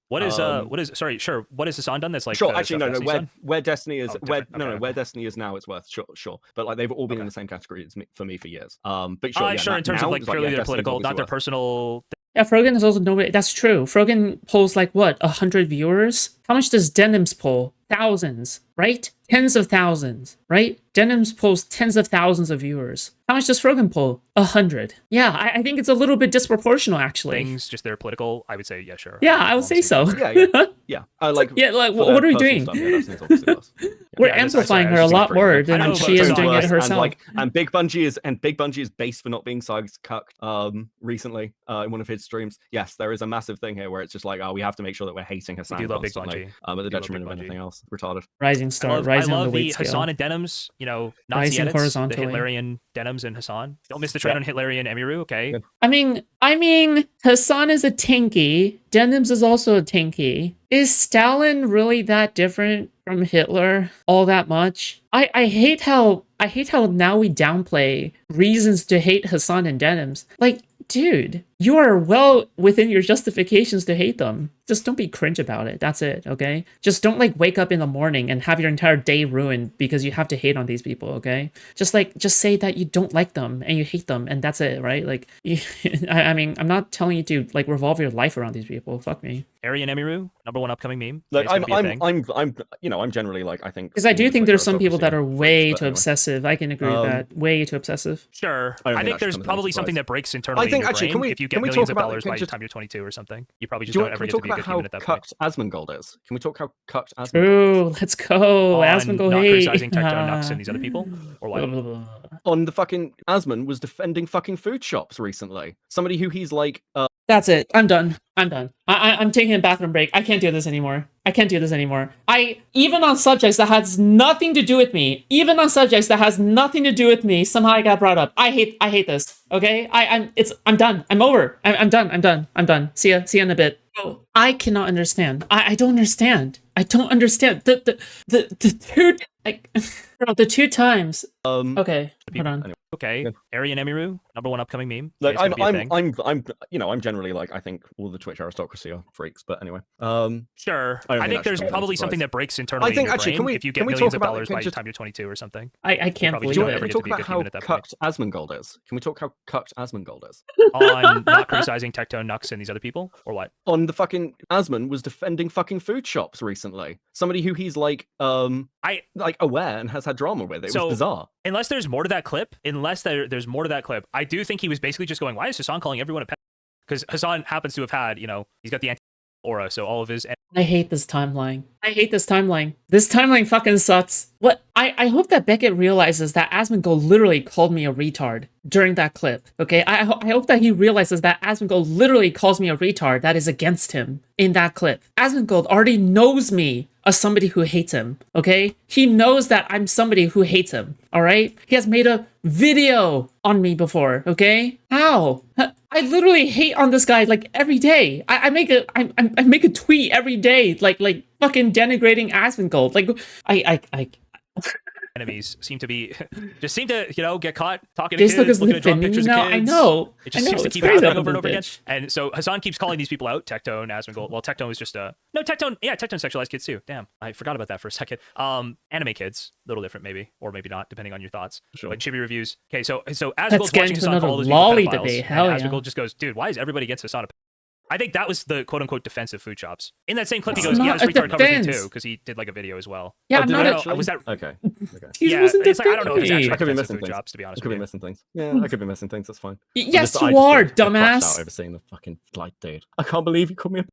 What is sorry, sure. What has Hassan done that's like Sure, the actually, stuff no. Destiny's done? Where Destiny is, different. Okay. where Destiny is now, it's worth sure. But like they've all been in the same category as me, for me for years. But sure, Sure. In terms now, of like it's purely yeah, their Destiny's political, obviously not their worth. personal. Yeah, Frogan is also nobody. That's true. Frogan polls like what, 100 viewers? How much does Denims poll? Thousands, right? Tens of thousands, right? Denims polls tens of thousands of viewers. How much does Frogan poll? 100. Yeah, I think it's a little bit disproportional actually. Things, just their political, I would say, yeah, sure. Yeah, I would say so. Yeah. Like Yeah, like for what their are we personal doing? stuff, yeah, Destiny obviously worse. We're Yeah, amplifying I her a just lot think more it's than I know, she is but doing it herself. And Big Bungie is based for not being size cucked recently in one of his streams. Yes, there is a massive thing here where it's just like, oh, we have to make sure that we're hating Hassan do love Big constantly, Bungie. at the love detriment Big of Bungie. anything else. Retarded. Rising I star, love, rising on the the weight Hassan scale. and Denims, Nazi Rising edits, the horizontally. Hitlerian Denims and Hassan. Don't miss the train on Hitlerian Emiru, okay? Good. I mean, Hassan is a tanky Denims is also a tinky. Is Stalin really that different from Hitler all that much? I hate how now we downplay reasons to hate Hassan and Denims. Like, dude, you are well within your justifications to hate them. Just don't be cringe about it. That's it, okay? Just don't like wake up in the morning and have your entire day ruined because you have to hate on these people, okay? Just say that you don't like them and you hate them and that's it, right? Like, I mean, I'm not telling you to like revolve your life around these people. Fuck me. Arian Emiru, #1 upcoming meme. Like, It's gonna be a thing. I'm generally like, I think. Because I do think there's some people that are way but too anyway. obsessive. I can agree with that. Way too obsessive. Sure. I don't I think think that there's should come as a probably something surprise. that breaks internally I think in your actually, brain can we if you can get we millions talk of about dollars by the just, time you're 22 or something. You probably just can don't we ever get to talk be a about good how human at that point. cucked Asmongold is? Can we talk how cucked Asmongold is? True. Let's go. On Asmongold not hate. criticizing Tectone Nux and these other people, or what? On the fucking Asmon was defending fucking food shops recently. Somebody who he's like, That's it. I'm done. I'm done. I'm taking a bathroom break. I can't do this anymore. I can't do this anymore. Even on subjects that has nothing to do with me, somehow I got brought up. I hate this. Okay? I'm done. I'm over. I'm done. See ya in a bit. I cannot understand. I don't understand. I don't understand. The two like bro, the two times. Okay, hold on. Anyway. Okay, Arian Emiru, #1 upcoming meme. Like, It's gonna be a thing. I'm generally like, I think all the Twitch aristocracy are freaks, but anyway. Sure. I don't I think think that there's should come as a probably something surprise. that breaks internally I think in your actually, brain if you get can we millions talk of about dollars by the just- time you're 22 or something. I can't probably believe don't it. ever Can we get to talk be a about good how human at that point. cucked Asmongold is? Can we talk how cucked Asmongold is? On not criticizing Tectone Nux and these other people, or what? On the fucking Asmon was defending fucking food shops recently. Somebody who he's like aware and has had drama with. It So- was bizarre. Unless there's more to that clip, there's more to that clip, I do think he was basically just going, why is Hassan calling everyone a pet? Because Hassan happens to have had, he's got the anti-aura, so all of his... I hate this timeline. This timeline fucking sucks. What? I hope that Beckett realizes that Asmongold literally called me a retard during that clip. Okay? I hope that he realizes that Asmongold literally calls me a retard that is against him in that clip. Asmongold already knows me as somebody who hates him. Okay? He knows that I'm somebody who hates him. Alright? He has made a video on me before. Okay? How? I literally hate on this guy like every day. I make a tweet every day like fucking denigrating Asmongold. Like I enemies seem to get caught talking They to still kids, looking at drunk defending pictures me of now. kids. I know. It just I know. seems to It's keep crazy happening that over and I'm a over again. bitch. And so Hassan keeps calling these people out, Tectone, Asmongold. Well, Tectone was just Tectone sexualized kids too. Damn, I forgot about that for a second. Anime kids, a little different maybe, or maybe not, depending on your thoughts. Sure. But chibi reviews. Okay, so Let's Asmongold's get watching into Hassan another call all those lolly people pedophiles, debate. and Hell yeah. Asmongold just goes, dude, why is everybody against Hassan? I think that was the quote-unquote defense of food shops. In that same clip, he It's goes, not yeah, this a retard covers me defense. too, because he did like a video as well. Yeah, Oh, I'm did not it a, actually? Was that... Okay. he Yeah, wasn't it's like, I don't know if it's defending actually I could be defensive missing food things. shops, to be honest I could with be you. missing things. Yeah, I could be missing things. That's fine. Yes, I you just are, get crushed out dumbass. over seeing the fucking like, dude. I can't believe you called me a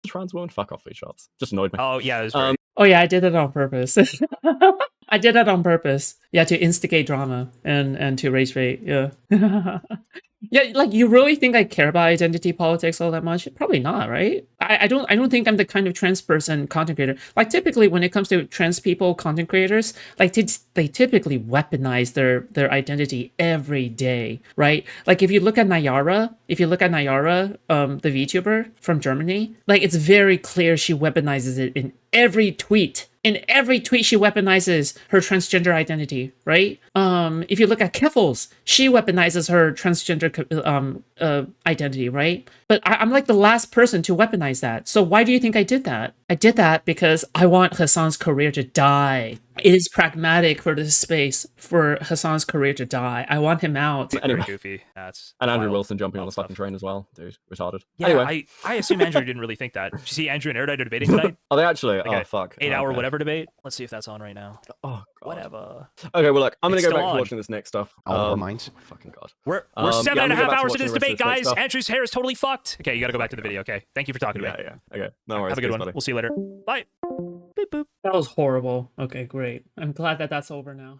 trans woman. Fuck off, food shops. Just annoyed me. Oh, yeah, it was very... Oh yeah, I did it on purpose. I did that on purpose. Yeah, to instigate drama and to raise bait. Yeah. Yeah, like you really think I care about identity politics all that much? Probably not, right? I don't think I'm the kind of trans person content creator. Like typically when it comes to trans people content creators, like they typically weaponize their identity every day, right? Like if you look at Nayara, the VTuber from Germany, like it's very clear she weaponizes it in every tweet. In every tweet, she weaponizes her transgender identity, right? If you look at Keffels, she weaponizes her transgender identity, right? But I'm like the last person to weaponize that. So why do you think I did that? I did that because I want Hassan's career to die. It is pragmatic for this space for Hassan's career to die. I want him out. Anyway. Very goofy. That's And Andrew wild. Wilson jumping on the Wild stuff. fucking train as well, dude. Retarded. Yeah, Anyway, I assume Andrew didn't really think that. Did you see Andrew and Erudite are debating tonight? are they actually? Like Oh a fuck. 8-hour Okay. whatever debate. Let's see if that's on right now. Oh god. Whatever. Okay, well look, I'm gonna It's go still back on. to watching this next stuff. Never mind. Fucking god. We're Yeah, 7 I'm and a gonna half go back to hours into watching this the rest debate, of this next guys. stuff. Andrew's hair is totally fucked. Okay, you gotta go back to the video. Okay, thank you for talking to me. Yeah. Okay. No worries. Have a good Peace, one. buddy. We'll see you later. Bye. Boop boop. That was horrible. Okay, great. I'm glad that that's over now.